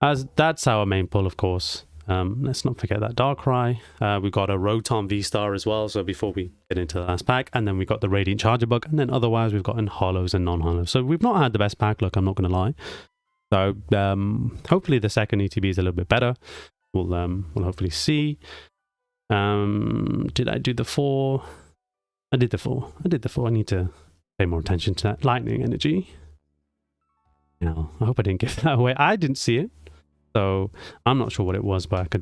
Speaker 1: as that's our main pull, of course. Let's not forget that Darkrai. We got a Rotom VSTAR as well, so before we get into the last pack, and then we got the Radiant Charger Bug, and then otherwise we've gotten holos and non-holos. So we've not had the best pack luck, I'm not going to lie. So hopefully the second ETB is a little bit better. We'll hopefully see. Did I do the 4? I did the 4. I need to pay more attention to that lightning energy. You I hope I didn't give that away. I didn't see it, so I'm not sure what it was, but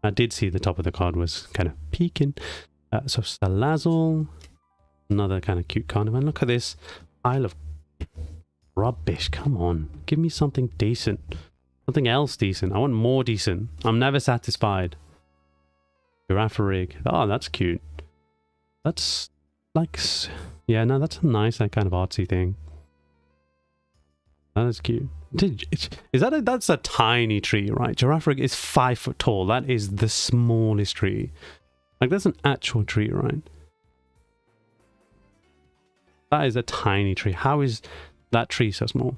Speaker 1: I did see the top of the card was kind of peeking. So Salazzle, another kind of cute card. And look at this pile of rubbish. Come on, give me something decent, something else decent. I want more decent. I'm never satisfied. Girafarig. Oh, that's cute. That's like, yeah, no, that's a nice, like, kind of artsy thing. That is cute. That's a tiny tree, right? Girafarig is 5 foot tall. That is the smallest tree. Like, that's an actual tree, right? That is a tiny tree. How is that tree so small?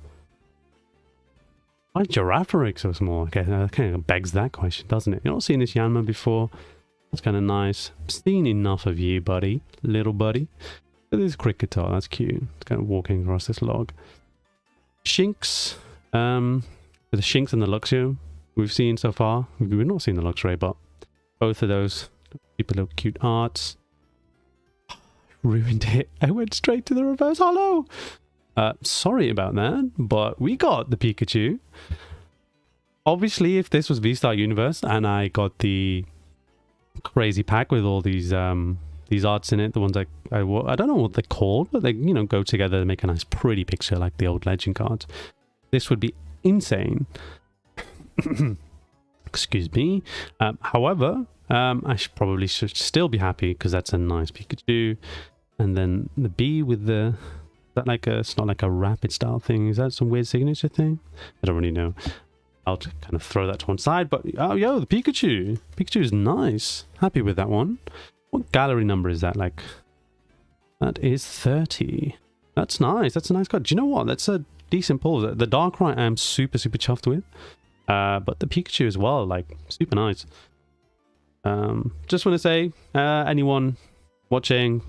Speaker 1: Why is Girafarig so small? Okay, that kind of begs that question, doesn't it? You've not seen this Yanma before. That's kind of nice. I've seen enough of you, buddy. Little buddy. Look at this Cricketer. That's cute. It's kind of walking across this log. Shinx. The Shinx and the Luxio we've seen so far. We've not seen the Luxray, but both of those super little cute arts. Ruined it. I went straight to the reverse holo. Sorry about that, but we got the Pikachu. Obviously, if this was V-Star Universe and I got the crazy pack with all these arts in it, the ones I don't know what they're called, but they go together to make a nice pretty picture like the old legend cards. This would be insane. Excuse me. However, I should still be happy because that's a nice Pikachu. And then the B with the, it's not like a rapid style thing. Is that some weird signature thing? I don't really know. I'll kind of throw that to one side, but oh, yo, the Pikachu. Pikachu is nice. Happy with that one. What gallery number is that? Like, that is 30. That's nice. That's a nice card. Do you know what? That's a decent pulls. The Darkrai I'm super chuffed with. But the Pikachu as well, like, super nice. Just want to say, anyone watching,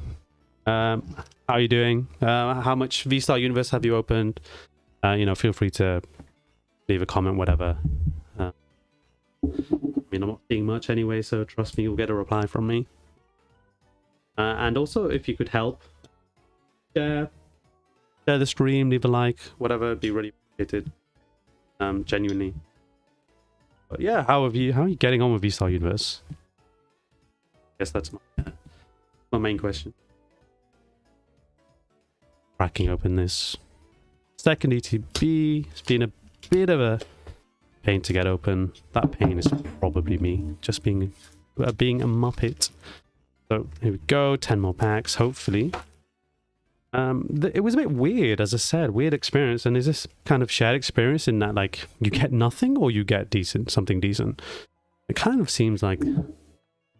Speaker 1: how are you doing? How much VSTAR Universe have you opened? You know, feel free to leave a comment, whatever. I mean, I'm not seeing much anyway, so trust me, you'll get a reply from me. And also, if you could help, share the stream, leave a like, whatever, it'd be really appreciated. Genuinely. But yeah, how are you getting on with VSTAR Universe? I guess that's my main question. Cracking open this second ETB. It's been a bit of a pain to get open. That pain is probably me, just being a muppet. So here we go, 10 more packs, hopefully. It was a bit weird, as I said, weird experience. And is this kind of shared experience in that, like, you get nothing or you get something decent? It kind of seems like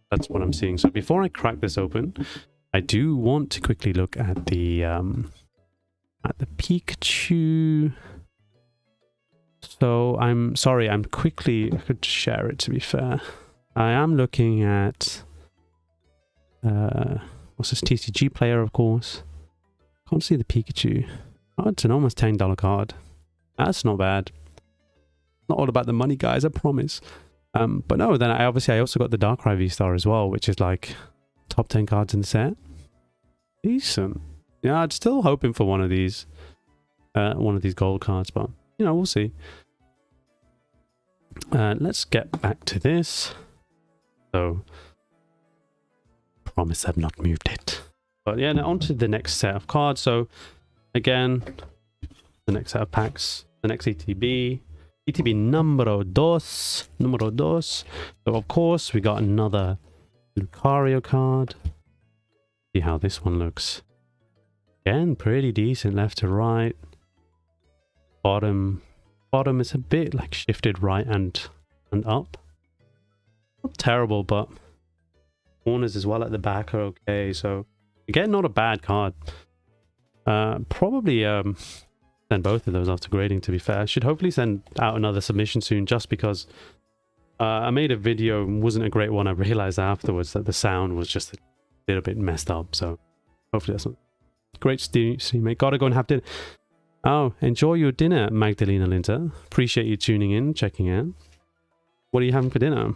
Speaker 1: that's what I'm seeing. So before I crack this open, I do want to quickly look at the Pikachu. So I'm sorry, I could share it, to be fair. I am looking at what's this, TCG player, of course. Can't see the Pikachu. Oh, it's an almost $10 card. That's not bad. Not all about the money, guys, I promise. But no, then I also got the Darkrai VSTAR as well, which is like top 10 cards in the set. Decent. Yeah, I'm still hoping for one of these gold cards, but you know, we'll see. Let's get back to this. So, promise I've not moved it. But yeah, now on to the next set of cards. So again, the next set of packs, the next ETB numero dos. So of course we got another Lucario card. See how this one looks. Again, pretty decent left to right. Bottom is a bit like shifted right and up. Not terrible, but corners as well at the back are okay. So again, not a bad card. Probably send both of those after grading, to be fair. Should hopefully send out another submission soon, just because I made a video, wasn't a great one. I realized afterwards that the sound was just a little bit messed up. So hopefully that's not great. Mate, gotta go and have dinner. Oh, enjoy your dinner, Magdalena Linter. Appreciate you tuning in, checking out. What are you having for dinner?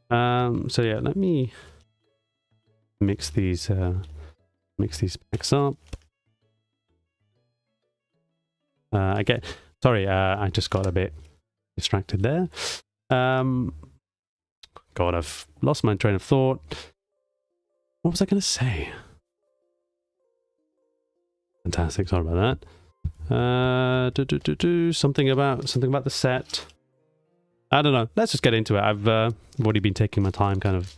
Speaker 1: So yeah, let me mix these packs up. I just got a bit distracted there. God, I've lost my train of thought. What was I going to say? Fantastic, sorry about that. Something about the set. I don't know. Let's just get into it. I've already been taking my time, kind of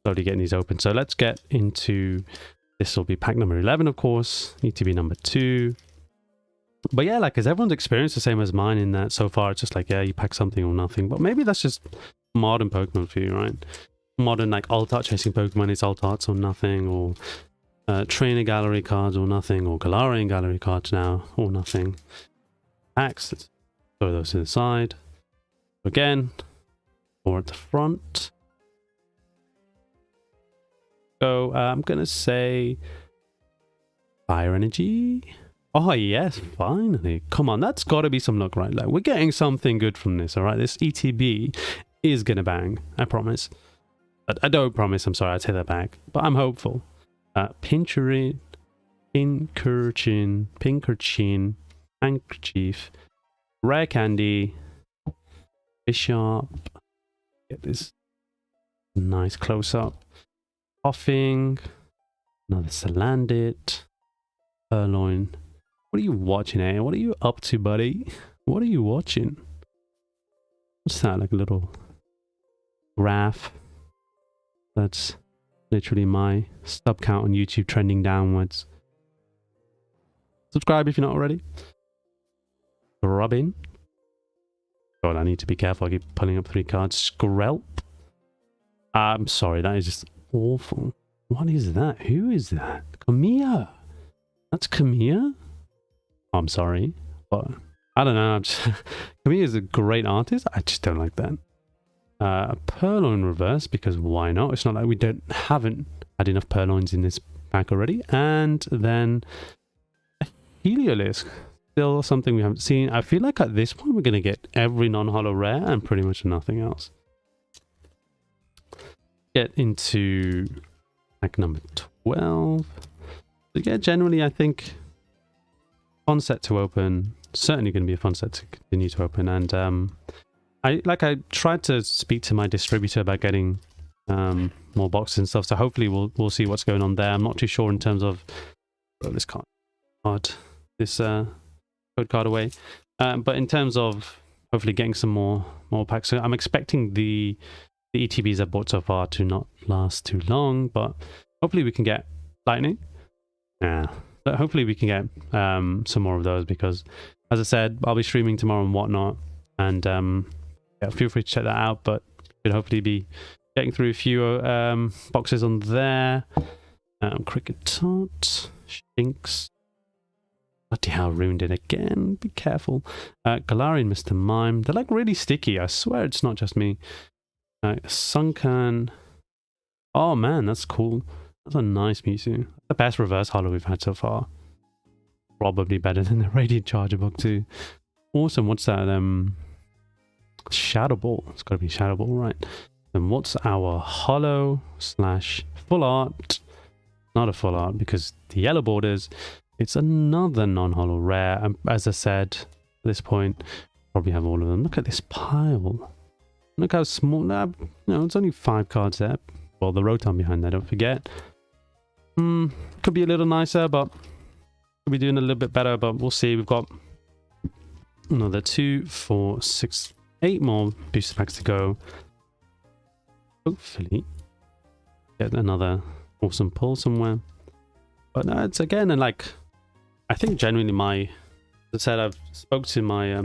Speaker 1: slowly getting these open. So let's get into this. Will be pack number 11, of course. ETB number 2. But yeah, like, is everyone's experience the same as mine in that so far? It's just like, yeah, you pack something or nothing. But maybe that's just modern Pokemon for you, right? Modern, like, alt-art chasing Pokemon is alt-arts or nothing, or trainer gallery cards or nothing, or Galarian gallery cards now or nothing. Packs, let's throw those to the side. Again, or at the front. So I'm gonna say Fire Energy. Oh yes, finally. Come on, that's got to be some luck, right? Like, we're getting something good from this, all right? This ETB is gonna bang, I promise. But I don't promise, I'm sorry, I take that back. But I'm hopeful. Pinkerchin, Handkerchief, Rare Candy, Bishop. Get this nice close-up. Puffing, another Salandit, Purloin. What are you watching, eh? What are you up to, buddy? What are you watching? What's that, like a little graph? That's literally my sub count on YouTube trending downwards. Subscribe if you're not already. Robin. God, I need to be careful. I keep pulling up 3 cards. Skrelp. I'm sorry, that is just awful. What is that? Who is that? Kamiya. That's Kamiya? I'm sorry, but I don't know. Camille is a great artist. I just don't like that. Purloin reverse, because why not? It's not like we haven't had enough purloins in this pack already. And then Heliolisk, still something we haven't seen. I feel like at this point we're going to get every non-holo rare and pretty much nothing else. Get into pack number 12. So yeah, generally I think fun set to open. Certainly going to be a fun set to continue to open. And I tried to speak to my distributor about getting more boxes and stuff. So hopefully we'll see what's going on there. I'm not too sure in terms of this card, this code card away. But in terms of hopefully getting some more packs, so I'm expecting the ETBs I've bought so far to not last too long, but hopefully we can get lightning. Yeah, but hopefully we can get some more of those, because as I said, I'll be streaming tomorrow and whatnot, and yeah, feel free to check that out. But should hopefully be getting through a few boxes on there. Cricket Tot, Shinx. Bloody hell, ruined it again. Be careful. Galarian, Mr. Mime. They're like really sticky. I swear it's not just me. Sunken. Oh man, that's cool. That's a nice Mewtwo. The best reverse holo we've had so far. Probably better than the Radiant Charger book too. Awesome. What's that? Shadow Ball. It's got to be Shadow Ball, right? Then what's our holo / full art? Not a full art because the yellow borders. It's another non-holo rare. And as I said, at this point, probably have all of them. Look at this pile. Look how small. It's only 5 cards there. Well, the Rotom behind there, don't forget. Could be a little nicer, but could be doing a little bit better, but we'll see. We've got another 2, 4, 6, 8 more booster packs to go. Hopefully get another awesome pull somewhere. But no, it's again, and like I think genuinely as I said, I've spoke to my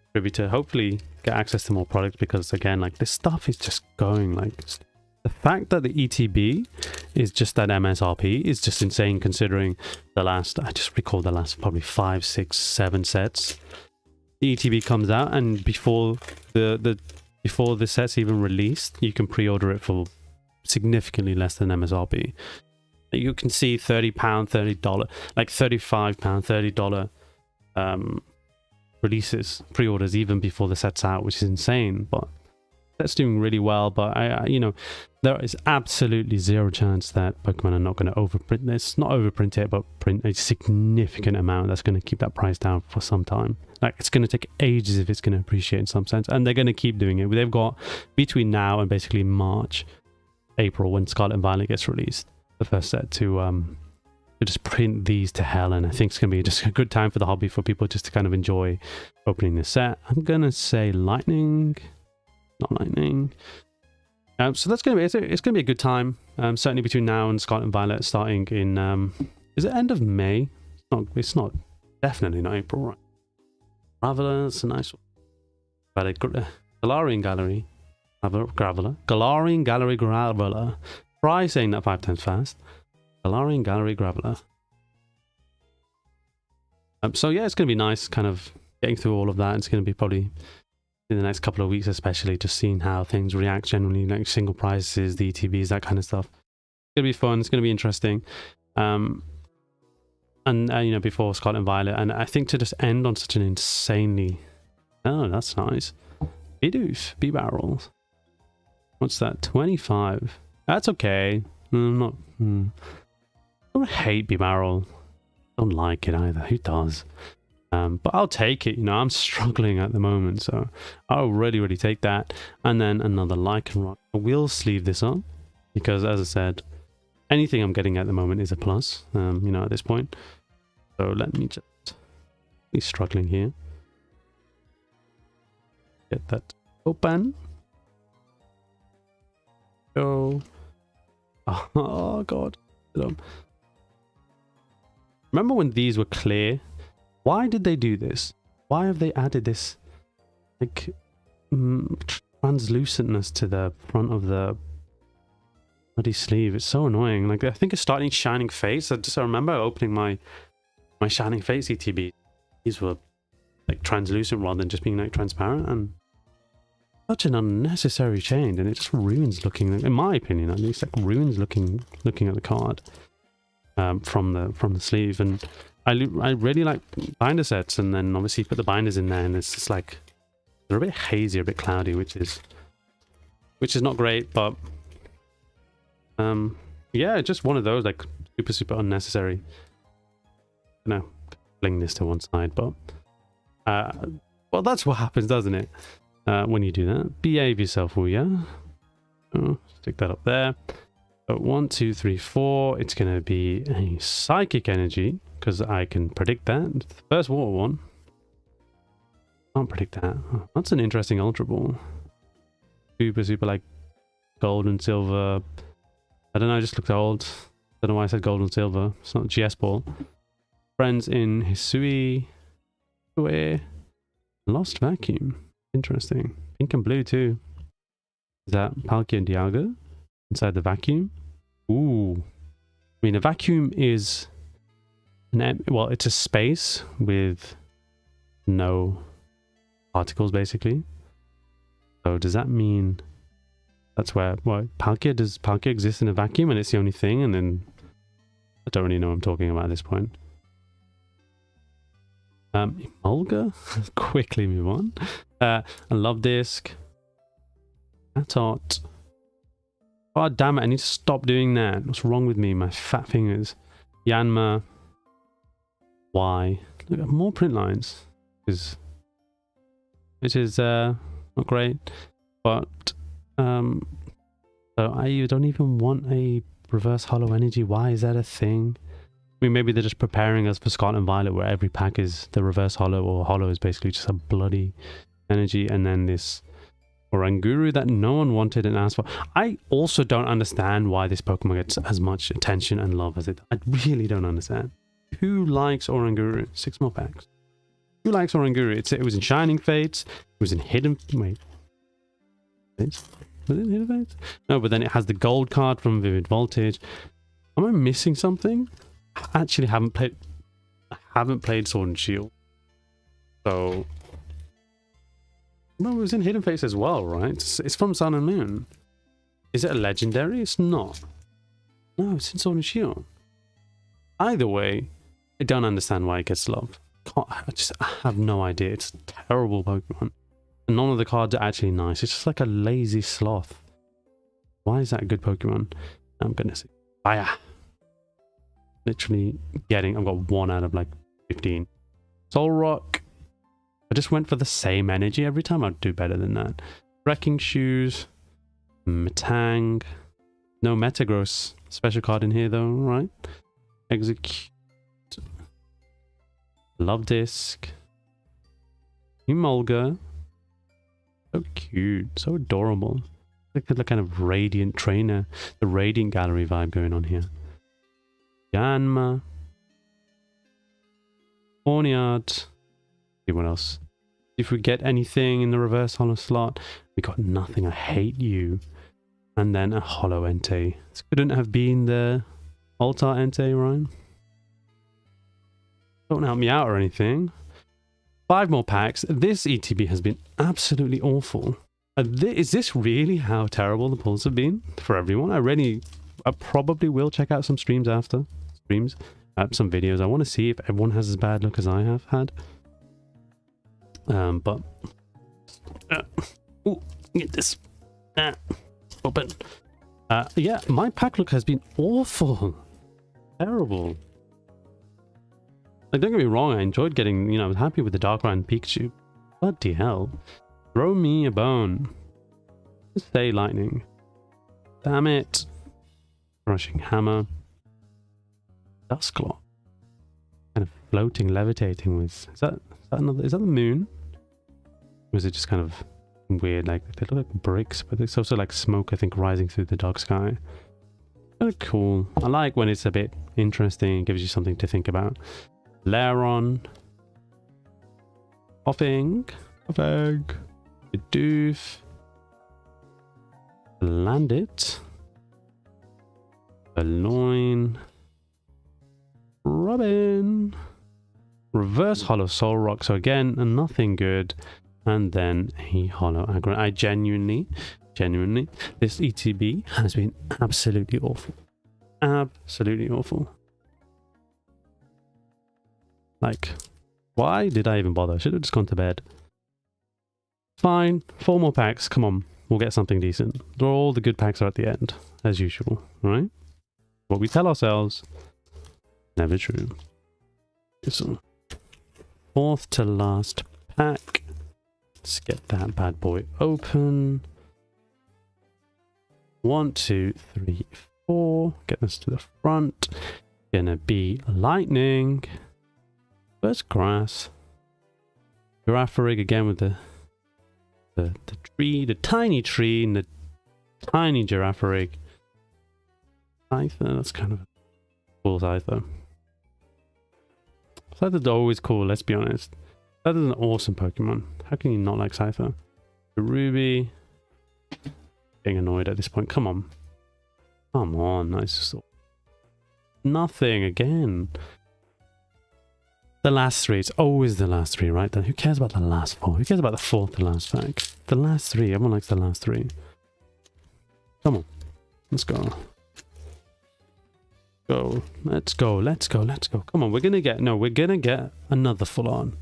Speaker 1: distributor, hopefully get access to more products, because again, like this stuff is just going, like the fact that the ETB is just at MSRP is just insane, considering the last, I just recall the last probably 5, 6, 7 sets. The ETB comes out, and before the set's even released, you can pre-order it for significantly less than MSRP. You can see £30, $30, like £35, $30 releases, pre-orders even before the set's out, which is insane. But that's doing really well. But I there is absolutely zero chance that Pokemon are not going to overprint this. Not overprint it, but print a significant amount that's going to keep that price down for some time. Like, it's going to take ages if it's going to appreciate in some sense, and they're going to keep doing it. They've got between now and basically March, April, when Scarlet and Violet gets released, the first set, to just print these to hell. And I think it's going to be just a good time for the hobby, for people just to kind of enjoy opening this set. I'm going to say lightning, not lightning. So that's going to be, it's going to be a good time. Certainly between now and Scarlet and Violet starting in, is it end of May? It's not, definitely not April, right? Graveler, that's a nice one. But Galarian Gallery, Graveler. Galarian Gallery Graveler. Try saying that 5 times fast. Galarian Gallery Graveler. So yeah, it's going to be nice kind of getting through all of that. It's going to be probably in the next couple of weeks, especially just seeing how things react generally, like single prices, the ETBs, that kind of stuff. It's going to be fun. It's going to be interesting. And before Scarlet and Violet. And I think to just end on such an insanely... Oh, that's nice. Bidoof, B-Barrels. What's that? 25. That's okay. I'm not... I don't hate B-Barrel. Don't like it either. Who does? But I'll take it. I'm struggling at the moment, so I'll really take that. And then another Lycanroc. I will sleeve this up, because as I said, anything I'm getting at the moment is a plus, at this point. So let me just be struggling here. Get that open. Go. Oh God. Remember when these were clear? Why did they do this? Why have they added this like translucentness to the front of the bloody sleeve? It's so annoying. Like, I think it's starting Shining Face. I remember opening my Shining Face ETB. these were like translucent rather than just being like transparent, and such an unnecessary change, and it just ruins looking, in my opinion at least, like ruins looking at the card from the sleeve. And I really like binder sets, and then obviously put the binders in there and it's just like they're a bit hazy, a bit cloudy, which is not great. But yeah, just one of those like super unnecessary. No, fling this to one side, but well, that's what happens, doesn't it, when you do that. Behave yourself, will ya? Oh, stick that up there. But 1 2 3 4, it's gonna be a psychic energy because I can predict that. The first water one, can't predict that. Oh, that's an interesting ultra ball. Super like gold and silver. I don't know, I just looked old. Don't know why I said gold and silver. It's not GS ball. Friends in Hisui. Lost vacuum. Interesting. Pink and blue too. Is that Palkia and Dialga inside the vacuum? Ooh. I mean, a vacuum is well, it's a space with no particles basically. So does that mean that's where, what, does Palkia exist in a vacuum and it's the only thing? And then I don't really know what I'm talking about at this point. Emolga? Quickly move on. A Love Disc. Atot. Oh damn it, I need to stop doing that. What's wrong with me? My fat fingers. Yanma. Why? Look at more print lines. Which is not great. But so I don't even want a reverse holo energy. Why is that a thing? I mean, maybe they're just preparing us for Scarlet and Violet, where every pack is the reverse holo, or holo is basically just a bloody energy, and then this Oranguru that no one wanted and asked for. I also don't understand why this Pokemon gets as much attention and love as it. I really don't understand. Who likes Oranguru? 6 more packs. Who likes Oranguru? It was in Shining Fates. It was in Hidden... Wait. Was it in Hidden Fates? No, but then it has the gold card from Vivid Voltage. Am I missing something? I actually haven't played Sword and Shield. So... Well, it was in Hidden Fates as well, right? It's from Sun and Moon. Is it a legendary? It's not. No, it's in Sword and Shield. Either way, I don't understand why it gets love. I have no idea. It's a terrible Pokemon. And none of the cards are actually nice. It's just like a lazy sloth. Why is that a good Pokemon? I'm gonna say fire. Literally I've got 1 out of like 15. Solrock. I just went for the same energy every time. I'd do better than that. Wrecking Shoes. Metang. No Metagross special card in here though, right? Execute. Love Disc. Emolga. So cute. So adorable. Look at the kind of Radiant Trainer. The Radiant Gallery vibe going on here. Yanma. Hornyard. See what else? If we get anything in the reverse holo slot, we got nothing. I hate you. And then a holo Entei. This couldn't have been the Altar Entei, right? Don't help me out or anything. 5 more packs. This ETB has been absolutely awful. Is this really how terrible the pulls have been for everyone? I probably will check out some streams after. Some videos. I want to see if everyone has as bad luck as I have had. But ooh, get this open. Yeah, my pack look has been awful, terrible. Like, don't get me wrong, I enjoyed getting, I was happy with the Darkrai Pikachu. Bloody hell. Throw me a bone. Just say lightning. Damn it. Crushing Hammer. Dusclaw. Kind of floating, levitating with... Is that the moon? Or is it just kind of weird? Like, they look like bricks, but it's also like smoke, I think, rising through the dark sky. Kind of cool. I like when it's a bit interesting, gives you something to think about. Lairon. Hopping. Bidoof. Landit. Purloin. Robin. Reverse Hollow Soul Rock. So again, nothing good. And then a Hollow Aggro. I genuinely, this ETB has been absolutely awful. Absolutely awful. Like, why did I even bother? Should have just gone to bed. Fine. 4 more packs. Come on. We'll get something decent. All the good packs are at the end, as usual, right? What we tell ourselves, never true. So, 4th to last pack. Let's get that bad boy open. 1, 2, 3, 4. Get this to the front. Gonna be lightning. First grass. Giratina again with the tree, the tiny tree, and the tiny Giratina. Scyther, that's kind of a cool Scyther. Scyther's always cool, let's be honest. Scyther's an awesome Pokemon. How can you not like Scyther? The Ruby. Getting annoyed at this point. Come on. Come on. Nice. Nothing again. The last 3. It's always the last 3, right? Then who cares about the last 4? Who cares about the 4th to last pack? The last 3. Everyone likes the last 3. Come on. Let's go. Go. Let's go. Let's go. Let's go. Come on. We're going to get... No, we're going to get another full on.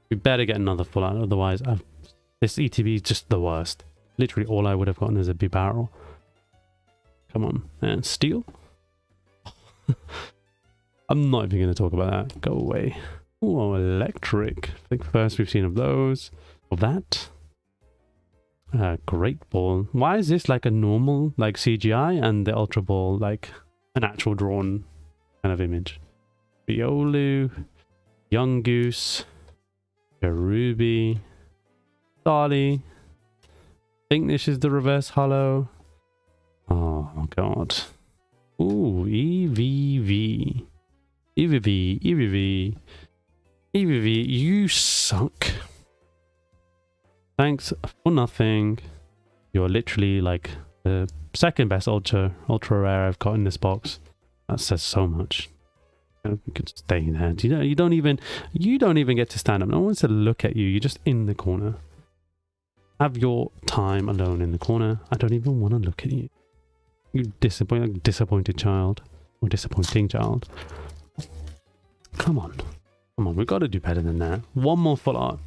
Speaker 1: We better get another full on. Otherwise, this ETB is just the worst. Literally all I would have gotten is a B-Barrel. Come on. And Steel. I'm not even going to talk about that. Go away. Oh, Electric. I think first we've seen of those. Of that. Great Ball. Why is this like a normal like CGI and the Ultra Ball like an actual drawn kind of image? Riolu. Young Goose. Ruby. Starly. I think this is the reverse hollow. Oh god. Ooh, EVV. EVV, you suck. Thanks for nothing. You're literally like the second best ultra rare I've got in this box. That says so much. You could stay there. You don't even get to stand up. No one wants to look at you. You're just in the corner. Have your time alone in the corner. I don't even want to look at you. You disappointed child or disappointing child. Come on. Come on, we've got to do better than that. One more full art.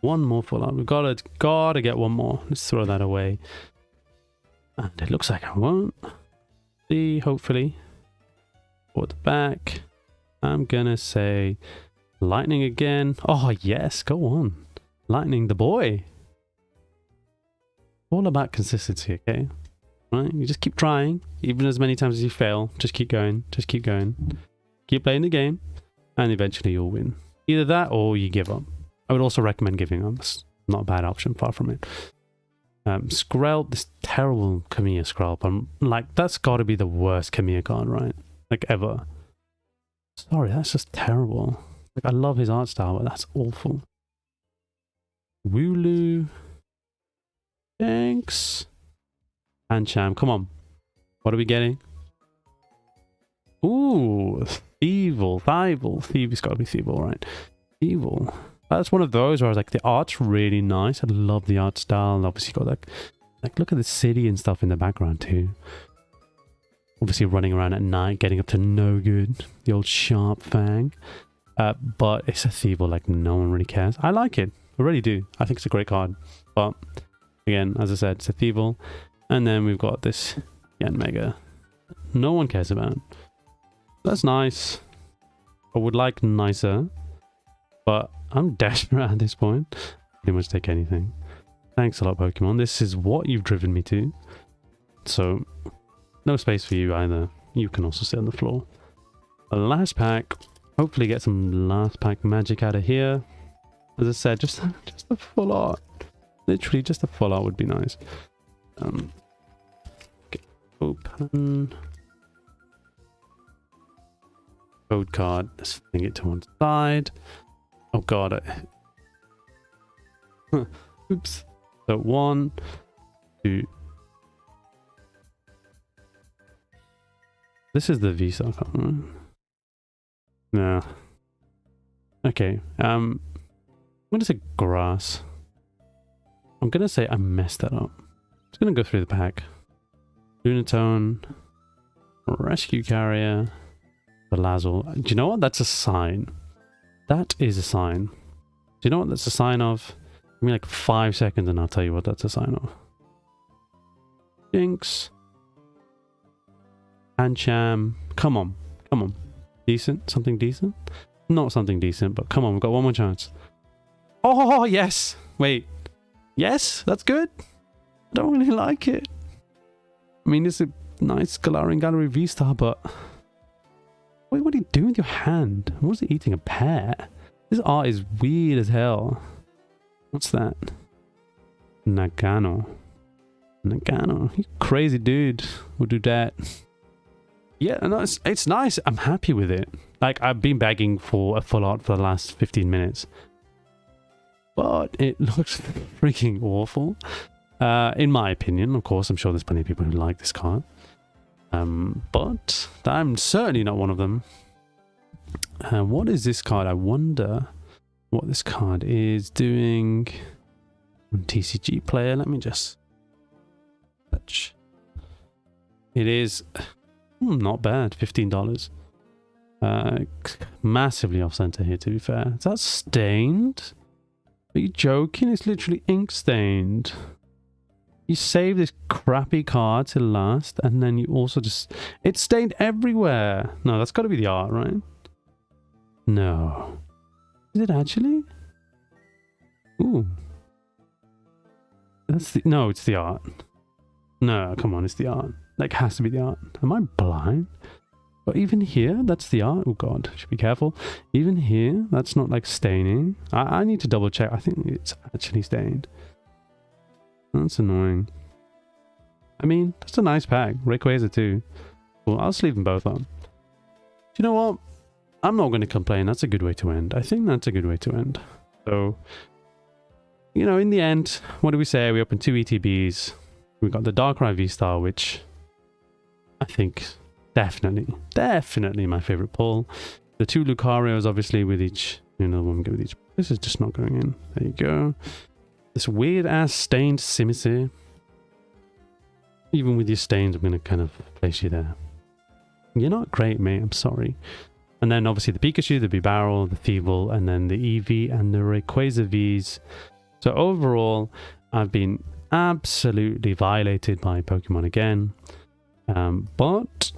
Speaker 1: One more full art. We've got to get one more. Let's throw that away. And it looks like I won't. See, hopefully. Forward back. I'm gonna say lightning again. Oh yes, go on. Lightning the boy. All about consistency, okay? Right? You just keep trying. Even as many times as you fail. Just keep going. Just keep going. Keep playing the game. And eventually you'll win. Either that or you give up. I would also recommend giving up. It's not a bad option, far from it. Skrelp, this terrible Kamiya Skrelp. I'm like, that's got to be the worst Kamiya card, right? Like, ever. Sorry, that's just terrible. Like, I love his art style, but that's awful. Wooloo. Thanks. Pancham, come on. What are we getting? Ooh, Thievul. It's got to be Thievul, right? Thievul. That's one of those where I was like, the art's really nice. I love the art style. And obviously got like look at the city and stuff in the background too. Obviously running around at night, getting up to no good. The old Sharp Fang. But it's a Thievul, like no one really cares. I like it. I really do. I think it's a great card. But again, as I said, it's a Thievul. And then we've got this Yanmega. No one cares about. That's nice. I would like nicer. But I'm desperate at this point. Pretty much take anything. Thanks a lot, Pokemon. This is what you've driven me to. So, no space for you either. You can also sit on the floor. A last pack. Hopefully get some last pack magic out of here. As I said, just a full art. Literally, just a full art would be nice. Okay, open. Code card. Let's fling it to one side. Oh god. Oops. So 1, 2. This is the VSTAR card, right? No. Okay, I'm gonna say grass. I'm gonna say I messed that up. Just gonna go through the pack. Lunatone, Rescue Carrier, Belazul. Do you know what? That's a sign. That is a sign. Do you know what that's a sign of? Give me like 5 seconds and I'll tell you what that's a sign of. Jinx. Pancham. Come on. Come on. Decent? Something decent? Not something decent, but come on. We've got one more chance. Oh, yes. Wait. Yes? That's good? I don't really like it. I mean, it's a nice Galarian Gallery VSTAR, but... Wait, what are you doing with your hand? What is it eating? A pear? This art is weird as hell. What's that? Nagano. Nagano. You crazy dude. We'll do that. Yeah, no, it's nice. I'm happy with it. Like, I've been begging for a full art for the last 15 minutes. But it looks freaking awful. In my opinion, of course, I'm sure there's plenty of people who like this card. But I'm certainly not one of them. What is this card? I wonder what this card is doing on TCG player. Let me just touch. It is not bad. $15. Massively off center here, to be fair. Is that stained? Are you joking? It's literally ink stained. You save this crappy card till last, and then you also just... It's stained everywhere. No, that's got to be the art, right? No. Is it actually? Ooh. That's the... No, it's the art. No, come on, it's the art. Like, has to be the art. Am I blind? But even here, that's the art. Oh god, should be careful. Even here, that's not like staining. I need to double check. I think it's actually stained. That's annoying. I mean, that's a nice pack. Rayquaza too. Well, I'll just leave them both on. Do you know what? I'm not going to complain. That's a good way to end. I think that's a good way to end. So, you know, in the end, what do we say? We opened 2 ETBs. We got the Darkrai V-Star, which I think definitely my favorite pull. The 2 Lucarios, obviously, with each, another one go with each. This is just not going in. There you go. This weird ass stained Simisear. Even with your stains, I'm going to kind of place you there. You're not great, mate. I'm sorry. And then obviously the Pikachu, the Bibarel, the Thievul, and then the Eevee and the Rayquaza Vs. So overall, I've been absolutely violated by Pokemon again. But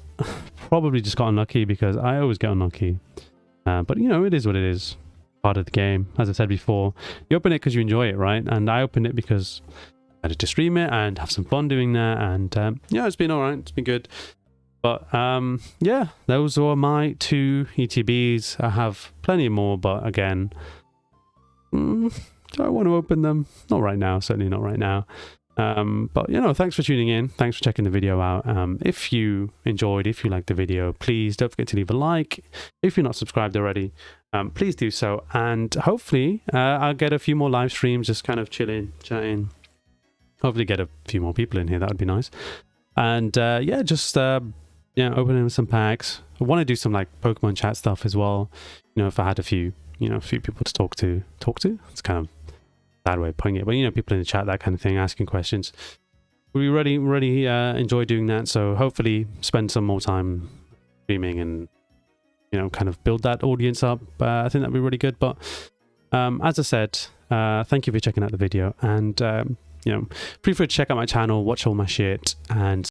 Speaker 1: probably just got unlucky because I always get unlucky. But you know, it is what it is. Part of the game. As I said before, you open it because you enjoy it, right? And I opened it because I had to stream it and have some fun doing that. And yeah, it's been alright. It's been good. But yeah, those were my 2 ETBs. I have plenty more, but again, do I want to open them? Not right now, certainly not right now. But you know, thanks for tuning in. Thanks for checking the video out. If you enjoyed, if you liked the video, please don't forget to leave a like. If you're not subscribed already, please do so. And hopefully I'll get a few more live streams, just kind of chilling, chatting. Hopefully get a few more people in here. That would be nice. And yeah, just yeah, opening some packs. I want to do some like Pokemon chat stuff as well. You know, if I had a few people to talk to. It's kind of a bad way of putting it, but you know, people in the chat, that kind of thing, asking questions. We really enjoy doing that. So hopefully spend some more time streaming and, you know, kind of build that audience up. I think that'd be really good. But as I said, thank you for checking out the video, and you know, feel free to check out my channel, watch all my shit, and